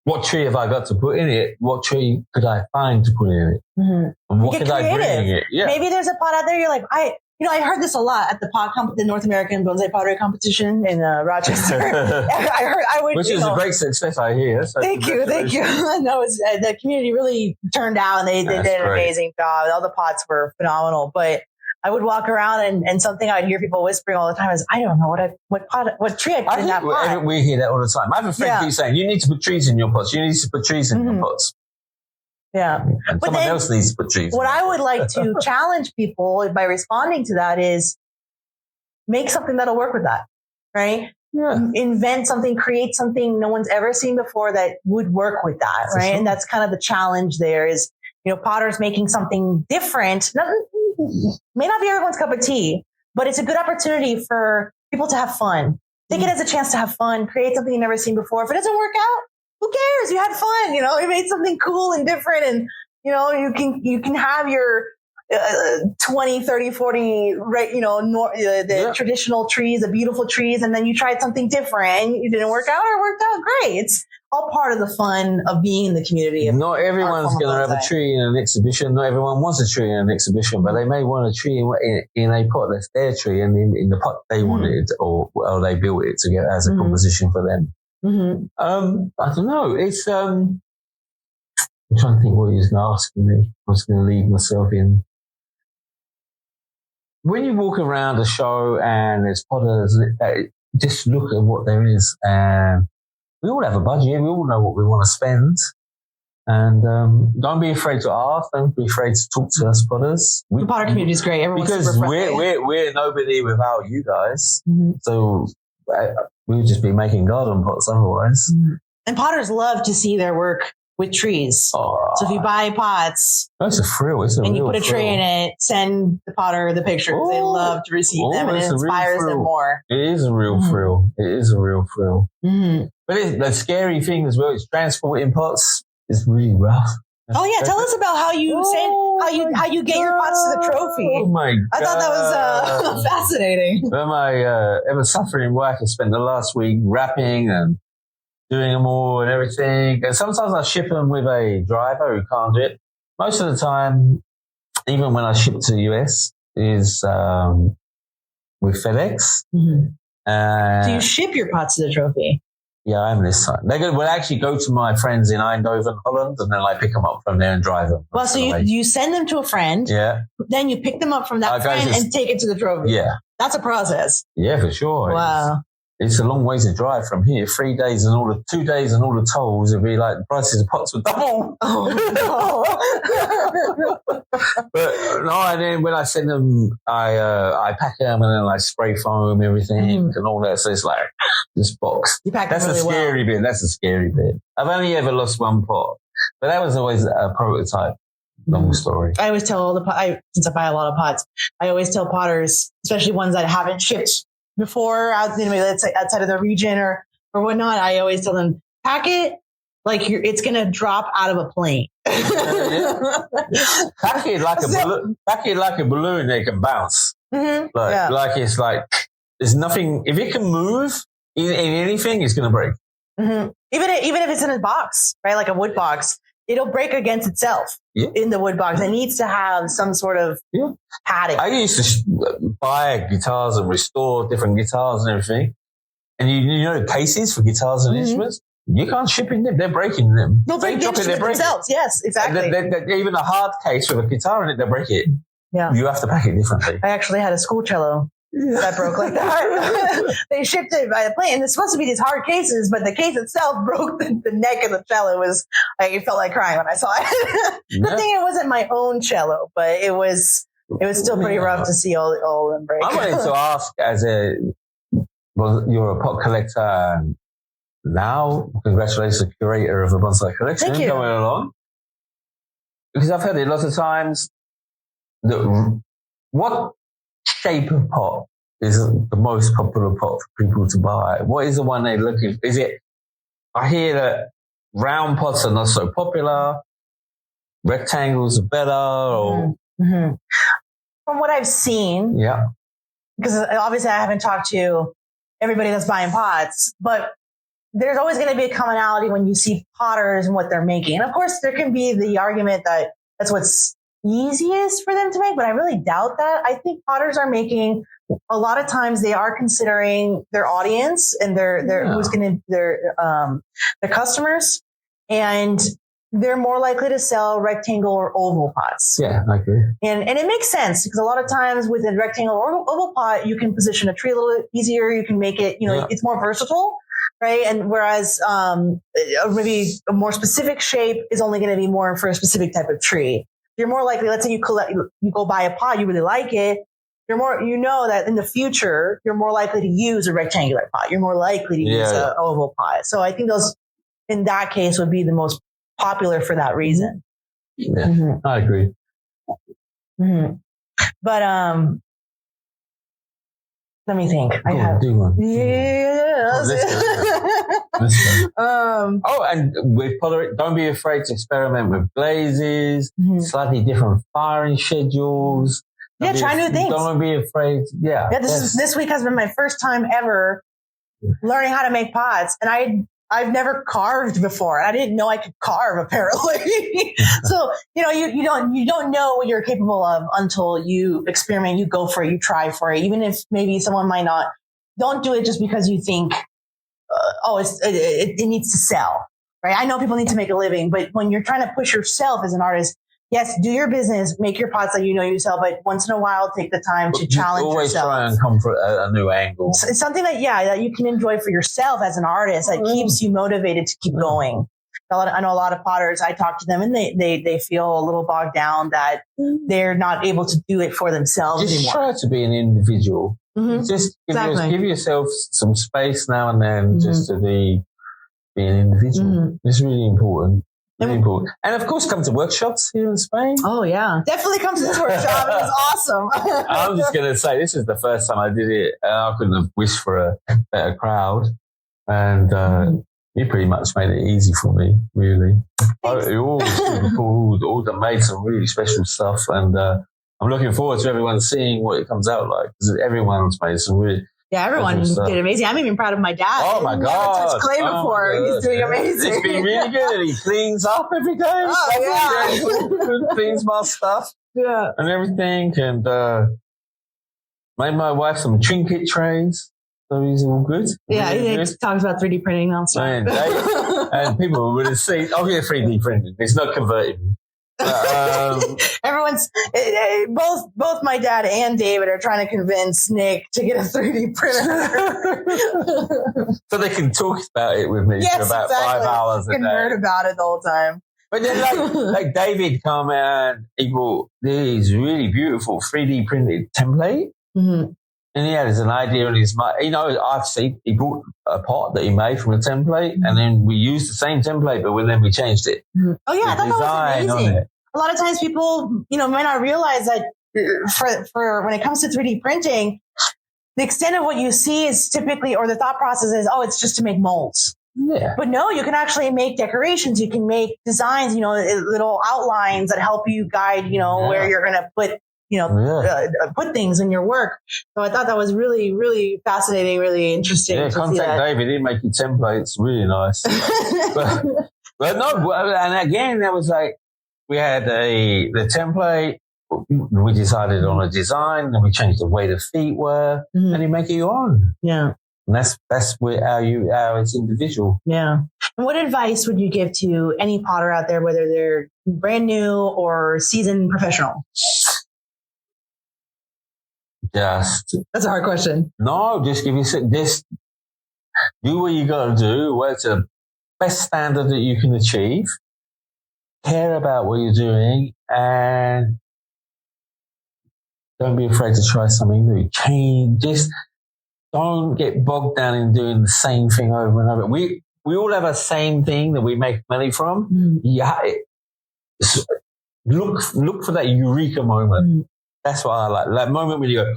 what tree have I got to put in it, what tree could I find to put in it, and what could I bring in it? Yeah. Maybe there's a pot out there you're like, I heard this a lot at the North American Bonsai Pottery Competition in Rochester. Which is a great success, I hear. So thank you. No, the community really turned out, and they did an amazing job. All the pots were phenomenal. But I would walk around, and something I'd hear people whispering all the time is, I don't know what tree I put in that pot. We hear that all the time. I have a friend keeps saying, you need to put trees in your pots. You need to put trees in your pots. Yeah. And someone else needs to put trees. What I would like to challenge people by responding to that is make something that'll work with that, right? Yeah. Invent something, create something no one's ever seen before that would work with that, right? Sure. And that's kind of the challenge there is, potters making something different. May not be everyone's cup of tea, but it's a good opportunity for people to have fun. Take it as a chance to have fun, create something you've never seen before. If it doesn't work out, who cares? You had fun, you made something cool and different, and you can have your 20, 30, 40, right, the traditional trees, the beautiful trees, and then you tried something different and it didn't work out or it worked out great. It's all part of the fun of being in the community. Not everyone's going to have a tree in an exhibition. Not everyone wants a tree in an exhibition, but they may want a tree in a pot that's their tree, and in the pot they wanted, or they built it to get as a composition for them. Mm-hmm. I don't know. It's I'm trying to think what he was asking me. I was going to leave myself in. When you walk around a show and there's potters, just look at what there is. And we all have a budget. We all know what we want to spend. And don't be afraid to ask. Don't be afraid to talk to us potters. The potter community is great. Everyone's because we're nobody without you guys. Mm-hmm. So we would just be making garden pots otherwise. Mm-hmm. And potters love to see their work with trees. Oh, so if you buy pots, that's a thrill. And you put a tree in it, send the potter the pictures. They love to receive them, and it inspires them more. It is a real thrill. It is a real thrill. Mm-hmm. But the scary thing as well is transporting pots is really rough. Oh yeah, tell us about how you how you get your pots to the trophy. Oh my God. I thought that was fascinating. When my ever suffering wife has spent the last week wrapping and doing them all and everything. And sometimes I ship them with a driver who can't do it. Most of the time, even when I ship to the US, is with FedEx. Mm-hmm. Do you ship your pots to the trophy? Yeah, I am this time. We'll actually go to my friends in Eindhoven, Holland, and then I pick them up from there and drive them. Well, so you send them to a friend. Yeah. Then you pick them up from that friend and take it to the trophy. Yeah. That's a process. Yeah, for sure. Wow. It's a long way to drive from here. 3 days and 2 days and all the tolls, it'd be like the prices of pots would double. Oh, no. But no, and then when I send them, I pack them and then I spray foam everything and all that. So it's like this box. You pack That's them really the scary bit. That's the scary bit. I've only ever lost one pot, but that was always a prototype. long story. I always tell all since I buy a lot of pots, I always tell potters, especially ones that haven't shipped before, let's say outside of the region or whatnot. I always tell them, pack it like it's going to drop out of a plane. Pack it like a balloon. Pack it like a balloon that can bounce. Mm-hmm. Like it's like there's nothing. If it can move in anything, it's going to break. Mm-hmm. Even if it's in a box, right? Like a wood box, it'll break against itself in the wood box. It needs to have some sort of padding. I used to buy guitars and restore different guitars and everything. And you know the cases for guitars and instruments? You can't ship in them. They're breaking them. They'll break the instrument themselves. Yes, exactly. Even a hard case with a guitar in it, they'll break it. Yeah. You have to pack it differently. I actually had a school cello that broke like that. They shipped it by the plane. And it's supposed to be these hard cases, but the case itself broke the neck of the cello. It felt like crying when I saw it. Good thing it wasn't my own cello, but it was still pretty rough to see all of them break. I wanted to ask, you're a pot collector and now, congratulations, the curator of a bonsai collection coming along. Because I've heard it lots of times. What shape of pot is the most popular pot for people to buy? What is the one they're looking for? I hear that round pots are not so popular, rectangles are better, or... Mm-hmm. From what I've seen, because obviously I haven't talked to everybody that's buying pots, but there's always going to be a commonality when you see potters and what they're making. And of course, there can be the argument that that's what's easiest for them to make, but I really doubt that. I think potters are making, a lot of times they are considering their audience and their customers, and they're more likely to sell rectangle or oval pots. Yeah, I agree. And it makes sense because a lot of times with a rectangle or oval pot, you can position a tree a little bit easier. You can make it, it's more versatile. Right. And whereas maybe a more specific shape is only going to be more for a specific type of tree. You're more likely, let's say you go buy a pot, you really like it. You're more, that in the future, you're more likely to use a rectangular pot. You're more likely to use an oval pot. So I think those, in that case, would be the most popular for that reason. Yeah, I agree. Mm-hmm. But, let me think. Do one. And with pottery, don't be afraid to experiment with glazes, slightly different firing schedules. Try new things. Don't be afraid. This week has been my first time ever learning how to make pots, and I've never carved before. I didn't know I could carve, apparently. So, you don't know what you're capable of until you experiment, you go for it, you try for it. Even if maybe someone might not, don't do it just because you think, it needs to sell, right? I know people need to make a living, but when you're trying to push yourself as an artist, yes, do your business, make your pots that you sell, but once in a while, take the time to challenge yourself. Always try and come for a new angle. It's something that you can enjoy for yourself as an artist that keeps you motivated to keep going. I know a lot of potters, I talk to them and they feel a little bogged down that they're not able to do it for themselves anymore. Just try to be an individual. Mm-hmm. Just give yourself some space now and then just to be an individual. Mm-hmm. It's really important. Really important. And of course, come to workshops here in Spain. Oh, yeah. Definitely come to this workshop. It was awesome. I'm just going to say, this is the first time I did it. I couldn't have wished for a better crowd. And you pretty much made it easy for me, really. It all was super cool. All the made some really special stuff. And I'm looking forward to everyone seeing what it comes out like. Because everyone's made some really... Yeah, everyone did amazing. I'm even proud of my dad. Oh, my God. I've never touched clay before. He's doing amazing. It's been really good. He cleans up every day. Oh, yeah. Cleans my stuff. Yeah. And everything. And made my wife some trinket trays. So he's all good. Yeah, he talks about 3D printing now. And people would have seen, yeah, 3D printing. It's not converting. Everyone's both my dad and David are trying to convince Nick to get a 3D printer so they can talk about it with me for about 5 hours a day. Nerd about it the whole time. But then like David come and he brought this really beautiful 3D printed template. Mm-hmm. And he had an idea in his mind. I've seen he brought a pot that he made from a template, and then we used the same template, but then we changed it. Oh yeah, I thought that was amazing. a lot of times people, might not realize that for when it comes to 3D printing, the extent of what you see is typically, or the thought process is, oh, it's just to make molds. Yeah. But no, you can actually make decorations. You can make designs, little outlines that help you guide, where you're going to put, put things in your work. So I thought that was really, really fascinating, really interesting. Yeah, contact David. He make your templates really nice. but no, and again, that was like, we had the template, we decided on a design, and we changed the way the feet were, and you make it your own. Yeah. And that's where how it's individual. Yeah. And what advice would you give to any potter out there, whether they're brand new or seasoned professional? That's a hard question. No, just do what you got to do. Work to the best standard that you can achieve. Care about what you're doing, and don't be afraid to try something new. Change. Just don't get bogged down in doing the same thing over and over. We all have a same thing that we make money from. Yeah, look for that eureka moment. That's what I like. That moment when you go,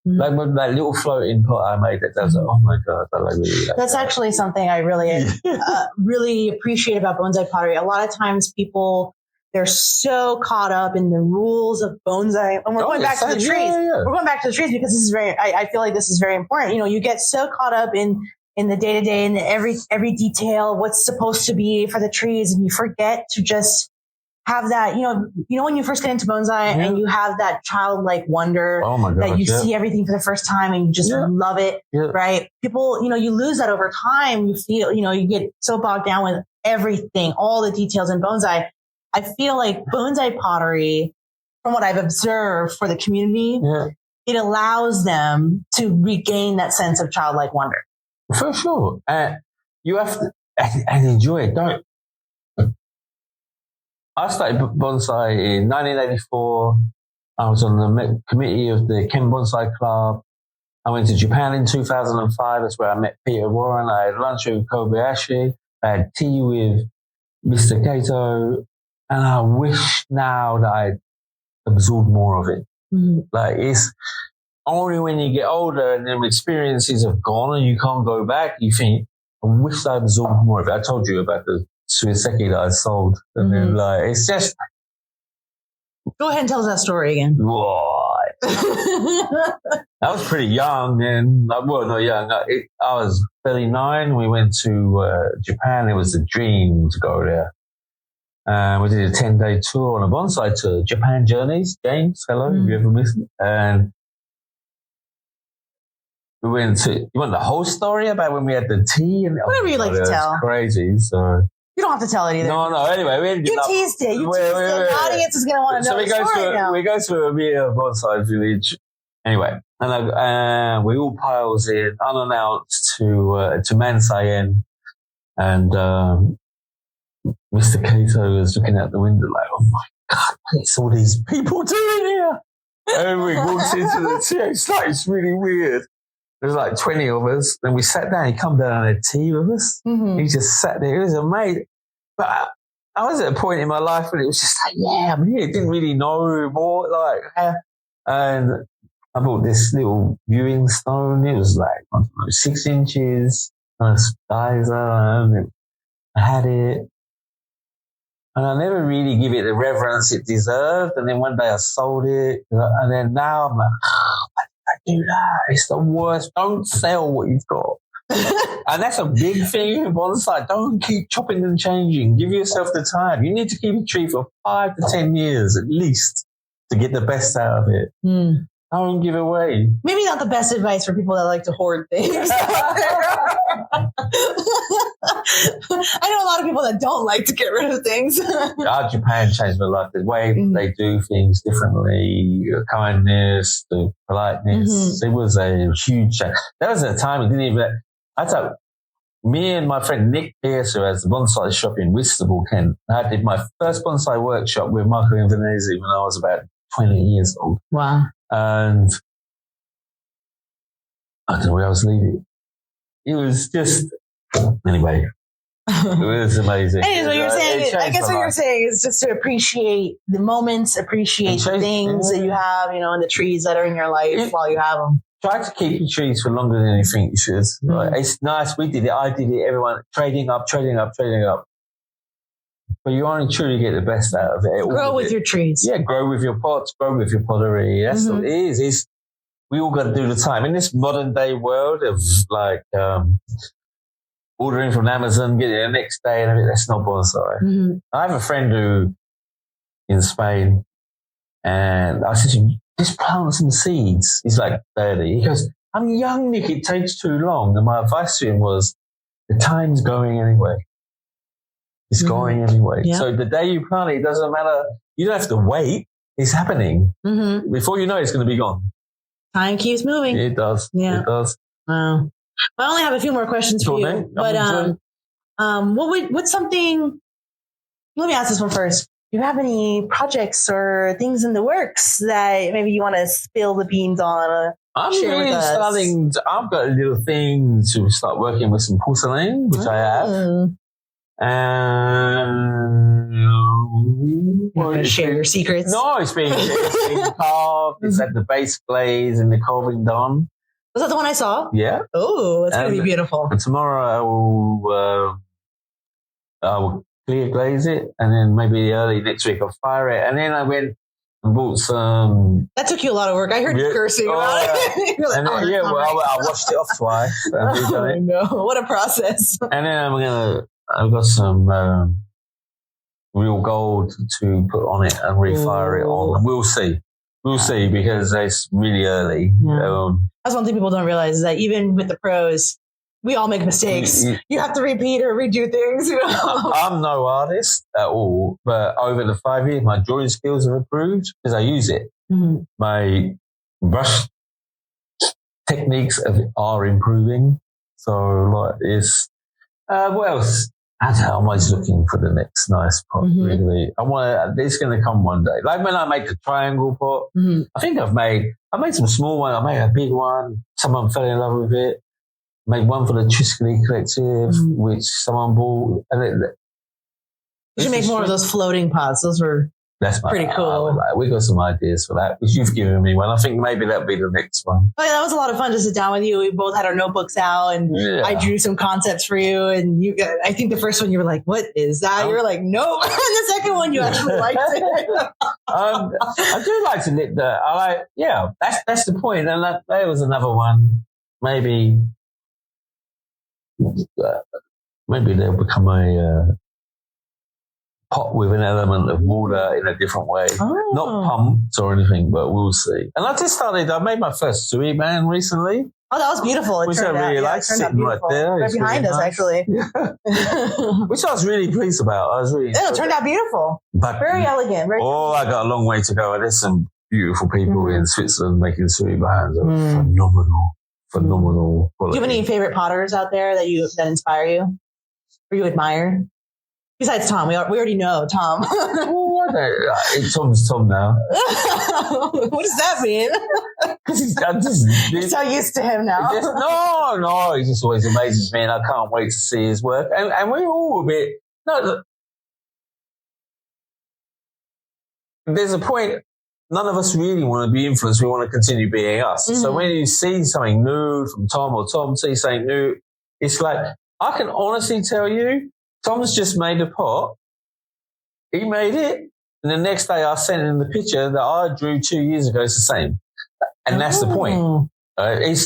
like that little floating pot I made that does it. Oh my God, I really like That's that. actually something I really, really appreciate about bonsai pottery. A lot of times people, they're so caught up in the rules of bonsai. And we're going back to the trees. Yeah. We're going back to the trees because this is I feel like this is very important. You get so caught up in the day-to-day and every detail, what's supposed to be for the trees. And you forget to just have that, when you first get into bonsai and you have that childlike wonder that you see everything for the first time and you just love it, right? People, you lose that over time. You feel, you get so bogged down with everything, all the details in bonsai. I feel like bonsai pottery, from what I've observed for the community, it allows them to regain that sense of childlike wonder. For sure. You have to and enjoy it. Don't. I started bonsai in 1984. I was on the committee of the Ken Bonsai Club. I went to Japan in 2005. That's where I met Peter Warren. I had lunch with Kobayashi. I had tea with Mr. Kato. And I wish now that I'd absorbed more of it. Like, it's only when you get older and them experiences have gone and you can't go back, you think, I wish I absorbed more of it. I told you about the Suiseki that I sold. And then, it's just... Go ahead and tell us that story again. What? I was pretty young then. Well, not young. I was 39. We went to Japan. It was a dream to go there. We did a 10-day tour on a bonsai tour. Japan Journeys. James, hello. Have you ever missed it? And we went to... You want the whole story about when we had the tea? And, whatever you like to tell. Crazy, so... You don't have to tell it either. No. Anyway, we ended up... You teased it. The audience is going to want to know the story now. We go to a bonsai village. Anyway, and we all piles in, unannounced, to Mansayen. And Mr. Kato was looking out the window like, oh my God, what's all these people doing here? And we walked into the tea. It's really weird. There was like 20 of us. Then we sat down. He come down and had tea with us. He just sat there. He was amazing. But I was at a point in my life when it was just like, yeah, I'm here. Didn't really know more. And I bought this little viewing stone. It was like, I don't know, 6 inches. And I had it. And I never really give it the reverence it deserved. And then one day I sold it. And then now I'm like, why did I do that? It's the worst. Don't sell what you've got. And that's a big thing in bonsai. Don't keep chopping and changing. Give yourself the time. You need to keep a tree for 5 to 10 years at least to get the best out of it. Don't give away. Maybe not the best advice for people that like to hoard things. I know a lot of people that don't like to get rid of things. Japan changed my life. The way they do things differently, kindness, the politeness. It was a huge change. There was a time it didn't even... I thought me and my friend Nick Pierce, who has the bonsai shop in Whitstable, Kent, I did my first bonsai workshop with Marco Invernese when I was about 20 years old. Wow. And I don't know where I was leaving. It was just... Anyway. It was amazing. Anyways, what you're saying, I guess what you're saying is just to appreciate the moments, appreciate the things that you have, and the trees that are in your life while you have them. Try to keep your trees for longer than you think you should. Mm-hmm. Like, it's nice. We did it. I did it. Everyone trading up. But you only truly get the best out of it. Grow with your trees. Yeah, grow with your pots, grow with your pottery. That's what it is. We all got to do the time. In this modern day world of like ordering from Amazon, getting it the next day, and everything, that's not bonsai. Mm-hmm. I have a friend who in Spain, and I said to him, just plant some seeds. He's like 30. He goes, I'm young, Nick. It takes too long. And my advice to him was, the time's going anyway. It's going anyway. Yep. So the day you plant it doesn't matter. You don't have to wait. It's happening. Mm-hmm. Before you know it, it's going to be gone. Time keeps moving. It does. Yeah. It does. Wow. I only have a few more questions for you. But what's something, let me ask this one first. Do you have any projects or things in the works that maybe you want to spill the beans on? I'm really starting. I've got a little thing to start working with some porcelain, which I have. And you're going to share your secrets? No, it's being carved. It's at the base glaze and the carving done. Was that the one I saw? Yeah. Oh, that's going to be beautiful. And tomorrow I will clear glaze it, and then maybe early next week I'll fire it. And then I went and bought some. That took you a lot of work. I heard you cursing about it. Like, I washed it off twice. And no, what a process. And then I've got some real gold to put on it and refire it on. We'll see. We'll see, because it's really early. Yeah. That's one thing people don't realize, is that even with the pros, we all make mistakes. You have to repeat or redo things. I'm no artist at all, but over the 5 years, my drawing skills have improved because I use it. Mm-hmm. My brush techniques are improving. So, like, it's what else? I don't know, I'm always looking for the next nice pot, really. It's going to come one day. Like when I make the triangle pot, I think I made some small one. I made a big one. Someone fell in love with it. Made one for the Triscali Collective, which someone bought. And you should make more of those floating pots. Those were pretty cool. We got some ideas for that, which you've given me one. I think maybe that'll be the next one. Oh, yeah, that was a lot of fun to sit down with you. We both had our notebooks out, and I drew some concepts for you. And I think the first one you were like, "What is that?" You were like, "Nope." And the second one you actually liked it. I do like to knit that. That's the point. And that was another one. Maybe they'll become a pot with an element of water in a different way. Not pumped or anything, but we'll see. And I made my first sui man recently. Oh, that was beautiful. Which I really liked, sitting right there. Right behind us, actually. Which I was really pleased about. It turned out beautiful. But very elegant. I got a long way to go. There's some beautiful people in Switzerland making sui bands. Phenomenal quality. Do you have any favorite potters out there that inspire you? Or you admire? Besides Tom, we already know Tom. Tom's Tom now. What does that mean? You're so used to him now. No, he just always amazes me, and I can't wait to see his work. And we're all a bit. No, there's a point. None of us really want to be influenced. We want to continue being us. Mm-hmm. So when you see something new from Tom, or Tom sees something new, it's like, I can honestly tell you, Tom's just made a pot. He made it. And the next day I sent him the picture that I drew 2 years ago. It's the same. And that's the point.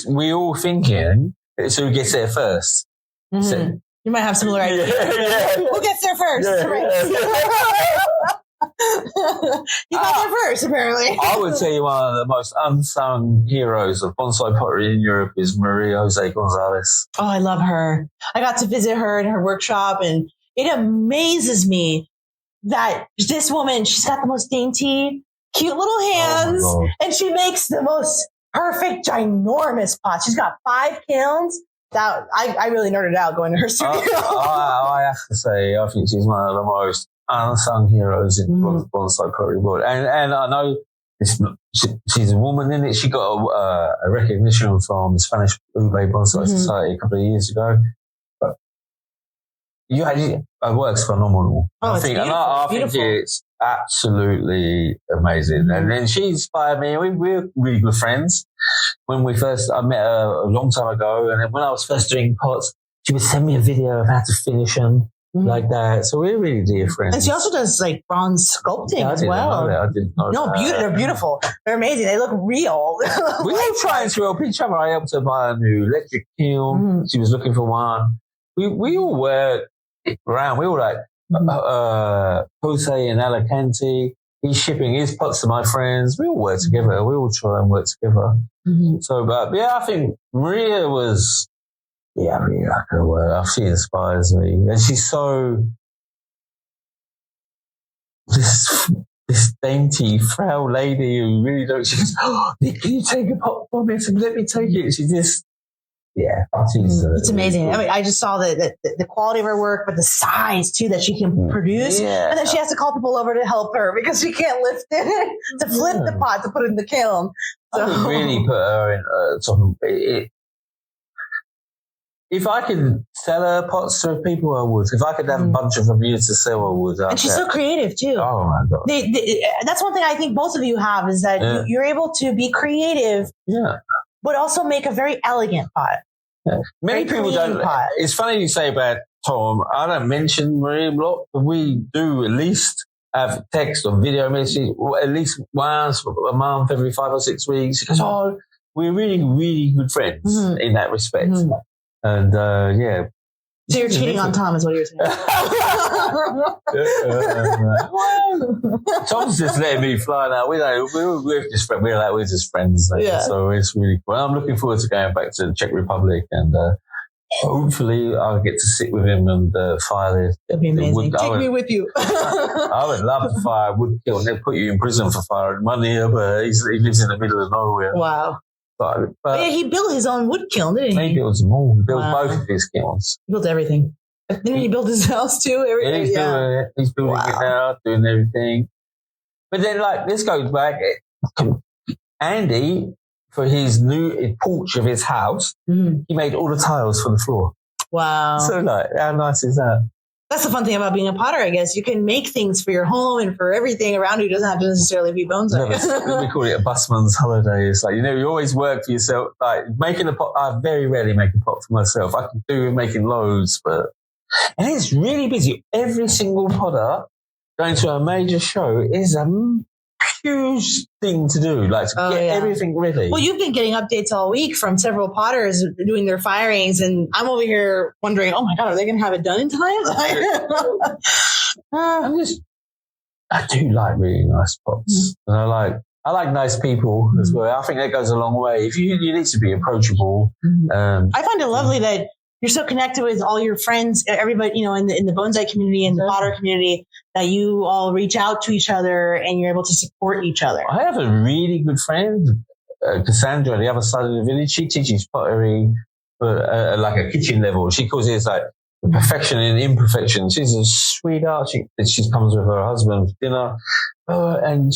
We all thinking it's who gets there first. Mm-hmm. So, you might have similar ideas. Who gets there first? You got there first, apparently. I would tell you one of the most unsung heroes of bonsai pottery in Europe is Maria Jose Gonzalez. Oh, I love her. I got to visit her in her workshop, and it amazes me that this woman, she's got the most dainty, cute little hands, and she makes the most perfect, ginormous pots. She's got 5 kilns. That I really nerded out going to her studio. I have to say, I think she's one of the most unsung heroes in bonsai pottery world. And I know she's a woman in it. She got a recognition from the Spanish Ube Bonsai Society a couple of years ago. But It works phenomenal. Oh, I think it's absolutely amazing. And then she inspired me. We're really good friends. When I met her a long time ago, and then when I was first doing pots, she would send me a video of how to finish them like that. So we're really dear friends. And she also does like bronze sculpting as well. I didn't know that. They're beautiful. They're amazing. They look real. We were trying to help each other. I helped her buy a new electric kiln. She was looking for one. We all work around. We all like Jose in Alicante. He's shipping his pots to my friends. We all work together. We all try and work together. So, but yeah, I think Maria was, I really like her work. She inspires me. And she's so, this dainty, frail lady who really don't, she goes, Nick, can you take a pot for me? So let me take it. She just, it's amazing. I mean, I just saw the quality of her work, but the size too that she can produce. Yeah. And then she has to call people over to help her because she can't lift it to flip the pot to put it in the kiln. So. I would really put her in something. If I could sell her pots to people, I would. If I could have a bunch of them here to sell, I would. And she's so creative too. Oh my God. That's one thing I think both of you have is that you're able to be creative. Yeah. But also make a very elegant pot. Yeah. Many people don't. Pot. It's funny you say about Tom. I don't mention Maria a lot, but we do at least have text or video message at least once a month, every 5 or 6 weeks. Because we're really, really good friends in that respect. And So you're cheating on Tom, is what you're saying. Tom's just letting me fly now. We're just friends. So it's really cool. I'm looking forward to going back to the Czech Republic and hopefully I'll get to sit with him and fire this. That'd be amazing. Take me with you. I would love to fire a wood kiln. They'll put you in prison for firing money, but he lives in the middle of nowhere. Wow. But yeah, he built his own wood kiln, didn't he? He built them all. He built both of his kilns. He built everything. Didn't he build his house too? Everything? Yeah, he's building it now, doing everything. But then, this goes back. Andy, for his new porch of his house, he made all the tiles for the floor. Wow. So, how nice is that? That's the fun thing about being a potter, I guess. You can make things for your home and for everything around you. It doesn't have to necessarily be bonsai. We call it a busman's holiday. It's you always work for yourself. Making a pot, I very rarely make a pot for myself. I can do with making loads, and it's really busy. Every single potter going to a major show is a huge thing to do, to get everything ready. Well, you've been getting updates all week from several potters doing their firings, and I'm over here wondering, oh my God, are they going to have it done in time? I do like really nice pots. And I like nice people as well. I think that goes a long way. If you need to be approachable. I find it lovely that you're so connected with all your friends, everybody, in the bonsai community and the potter community, that you all reach out to each other and you're able to support each other. I have a really good friend, Cassandra, on the other side of the village. She teaches pottery for a kitchen level. She calls it the perfection in imperfection. She's a sweetheart. She comes with her husband for dinner, and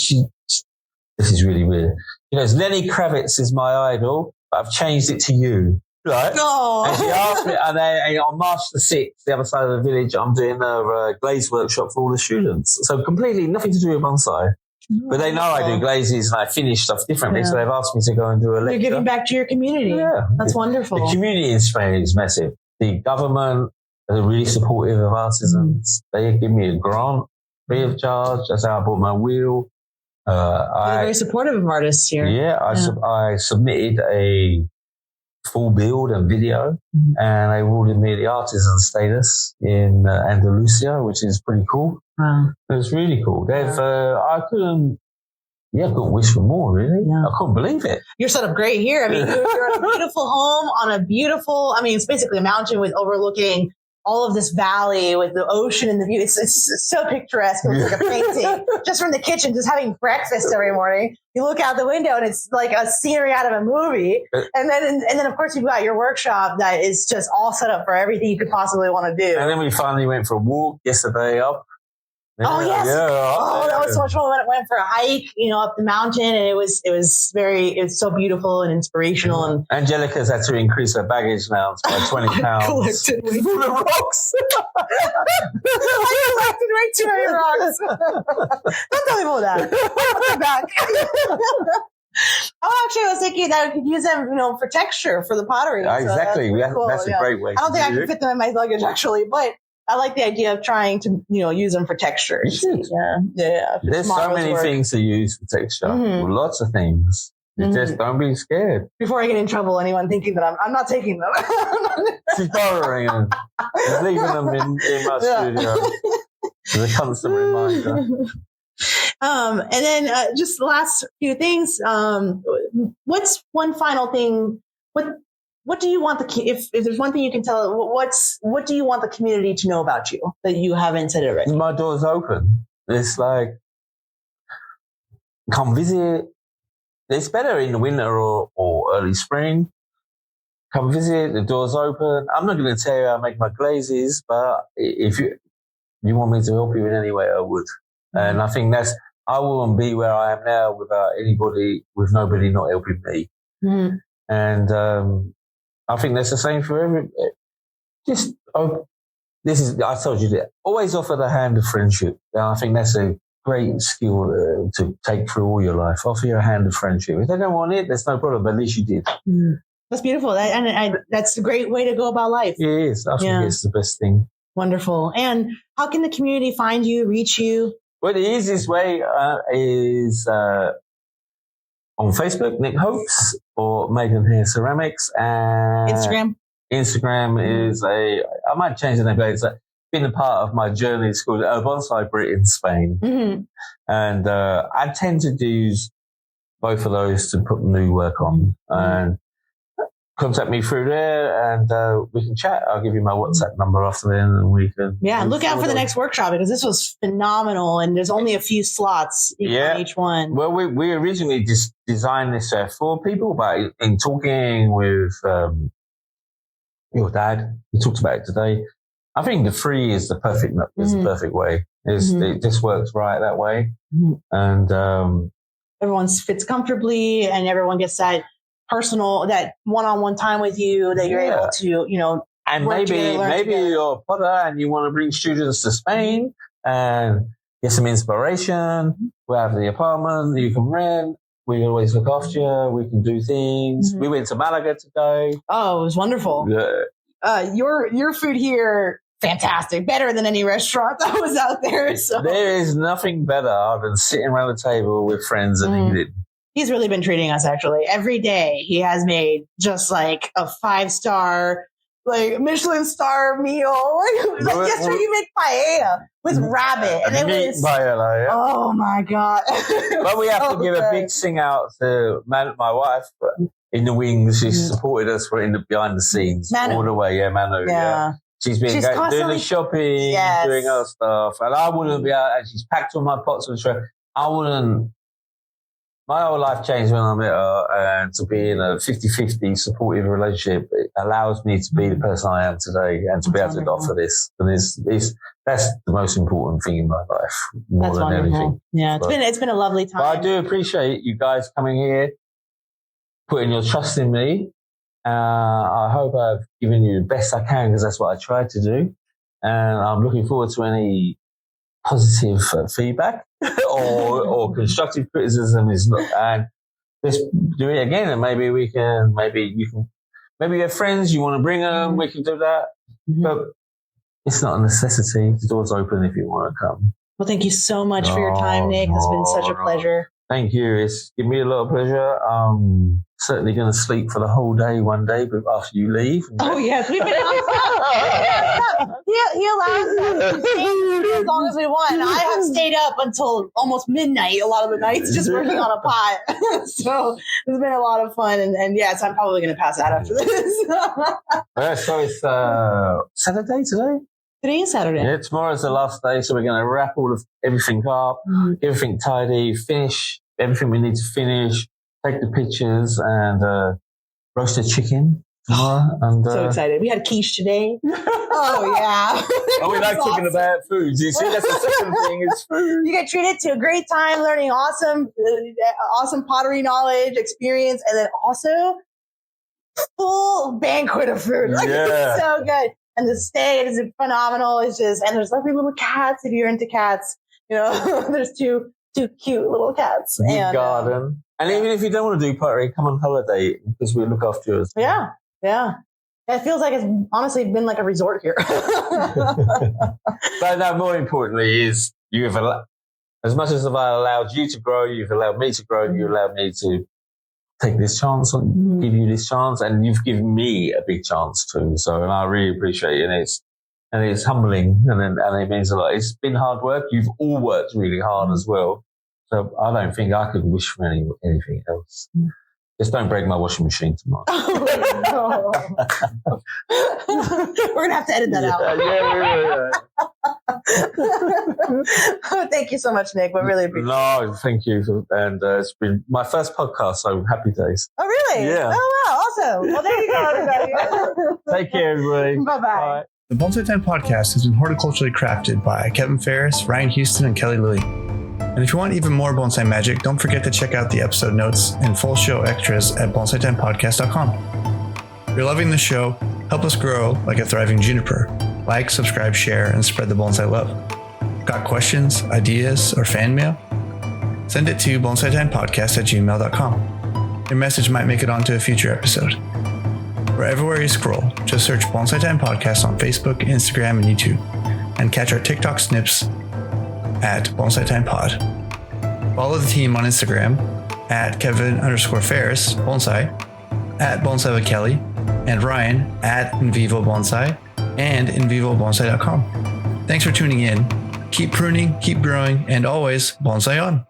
this is really weird. She goes, Lenny Kravitz is my idol, but I've changed it to you. Right. Oh. And she asked me, and on March the 6th, the other side of the village, I'm doing a glaze workshop for all the students. So completely nothing to do with bonsai. But they know I do glazes and I finish stuff differently, so they've asked me to go and do a lecture. You're giving back to your community. Yeah. That's wonderful. The community in Spain is massive. The government are really supportive of artisans. They give me a grant free of charge. That's how I bought my wheel. They're very supportive of artists here. Yeah, I submitted a full build and video, and they awarded me the artisan status in Andalusia, which is pretty cool. Wow. It was really cool. I couldn't wish for more, really. Yeah. I couldn't believe it. You're set up great here. I mean, you're in a beautiful home on a beautiful, it's basically a mountain with overlooking all of this valley with the ocean and the view. It's so picturesque. It looks like a painting. Just from the kitchen, just having breakfast every morning. You look out the window and it's like a scenery out of a movie. And then of course you've got your workshop that is just all set up for everything you could possibly want to do. And then we finally went for a walk yesterday up Oh yes! That was so much fun when I went for a hike, up the mountain, and it was so beautiful and inspirational. And Angelica's had to increase her baggage now by 20 pounds. Collected way too many rocks. I collected way too many rocks. Don't tell me about that. I'll put them back. Oh, actually, I was thinking that I could use them, for texture for the pottery. Exactly. So cool. That's a great way. I don't think I can fit them in my luggage actually, but I like the idea of trying to, use them for texture. You should. Yeah. There's so many things to use for texture. Mm-hmm. Lots of things. You just don't be scared. Before I get in trouble, anyone thinking that I'm not taking them. She's borrowing them. She's leaving them in my studio. It's a constant reminder. And then just the last few things. What's one final thing? What do you want if there's one thing you can tell, what do you want the community to know about you that you haven't said already? My door's open. It's like, come visit. It's better in the winter or early spring. Come visit. The door's open. I'm not going to tell you how I make my glazes, but if you want me to help you in any way, I would. Mm-hmm. And I think I wouldn't be where I am now without with nobody not helping me. Mm-hmm. And I think that's the same for every. I told you that. Always offer the hand of friendship. And I think that's a great skill to take through all your life. Offer your hand of friendship. If they don't want it, there's no problem. But at least you did. Mm. That's beautiful. That's a great way to go about life. It is. I think it's the best thing. Wonderful. And how can the community find you, reach you? Well, the easiest way is on Facebook, Nick Hopes, or Maidenhair Ceramics, and Instagram is I might change the name, but it's been a part of my journey. It's called Bonsai Brit in Spain, and I tend to use both of those to put new work on. And contact me through there, and we can chat. I'll give you my WhatsApp number after then, and we can. Yeah, look out for the next workshop because this was phenomenal, and there's only a few slots on each one. Well, we originally designed this for people, but in talking with your dad, we talked about it today. I think the free is the perfect way. It just works right that way, and everyone fits comfortably, and everyone gets that personal, that one-on-one time with you that you're able to, and maybe you're a potter and you want to bring students to Spain and get some inspiration. We have the apartment you can rent. We always look after you. We can do things. We went to Malaga today. Oh, it was wonderful. Yeah. Your food here, fantastic. Better than any restaurant that was out there. So there is nothing better than sitting around the table with friends and eating. He's really been treating us actually. Every day he has made just like a 5-star, like Michelin star meal. Like yesterday you made paella with rabbit. And it was paella, yeah. Oh my God. But we have to give a big sing out to my wife in the wings. She supported us behind the scenes all the way. Yeah, Manu. Yeah. She's been doing the shopping, doing other stuff. And I wouldn't be out, and she's packed all my pots on the tray. My whole life changed when I met her, and to be in a 50-50 supportive relationship, it allows me to be the person I am today and to be able to offer this. And that's the most important thing in my life, more than anything. Yeah, it's been a lovely time. But I do appreciate you guys coming here, putting your trust in me. I hope I've given you the best I can because that's what I tried to do. And I'm looking forward to any positive feedback or constructive criticism and let's do it again. And maybe you have friends, you want to bring them, we can do that. But it's not a necessity. The door's open if you want to come. Well, thank you so much for your time, Nick. It's been such a pleasure. Thank you. It's given me a lot of pleasure. Certainly going to sleep for the whole day one day after you leave. Oh, yes. We've been outside. He allows us to stay as long as we want. And I have stayed up until almost midnight a lot of the nights just working on a pot. So it's been a lot of fun. And yes, I'm probably going to pass out after this. So it's Saturday today? Today is Saturday. Yeah, tomorrow's the last day. So we're going to wrap everything up, everything tidy, finish everything we need to finish. Take the pictures and roast a chicken tomorrow. And so excited. We had quiche today. Oh, yeah. Oh, we like talking about food. You see, that's the second thing is food. You get treated to a great time learning awesome pottery knowledge, experience, and then also full banquet of food. Like, it's so good. And the stay is phenomenal. It's just, and there's lovely little cats if you're into cats. You know, there's two cute little cats. And garden. And even if you don't want to do pottery, come on holiday because we look after you. Yeah. Yeah. It feels like it's honestly been like a resort here. But no, more importantly is you have as much as I've allowed you to grow, you've allowed me to grow, and you allowed me to take this chance and give you this chance, and you've given me a big chance too. So, and I really appreciate it. And it's humbling, and it means a lot. It's been hard work. You've all worked really hard as well. So I don't think I could wish for anything else. Just don't break my washing machine tomorrow. Oh, no. We're going to have to edit that out. Yeah. Thank you so much, Nick. We really appreciate it. No, thank you. And it's been my first podcast, so happy days. Oh, really? Yeah. Oh, wow. Awesome. Well, there you go, everybody. Take care, everybody. Bye-bye. Bye. The BonsaiTime podcast has been horticulturally crafted by Kevin Ferris, Ryan Houston, and Kelly Louie. And if you want even more bonsai magic, don't forget to check out the episode notes and full show extras at bonsaitimepodcast.com. If you're loving the show, help us grow like a thriving juniper. Like, subscribe, share, and spread the bonsai love. Got questions, ideas, or fan mail? Send it to bonsaitimepodcast@gmail.com. Your message might make it onto a future episode. Or everywhere you scroll, just search Bonsai Time Podcast on Facebook, Instagram, and YouTube, and catch our TikTok snips at BonsaiTime Pod. Follow the team on Instagram at Kevin_Ferris Bonsai, at Bonsai with Kelly, and Ryan at In Vivo Bonsai, and InVivoBonsai.com. Thanks for tuning in. Keep pruning, keep growing, and always bonsai on.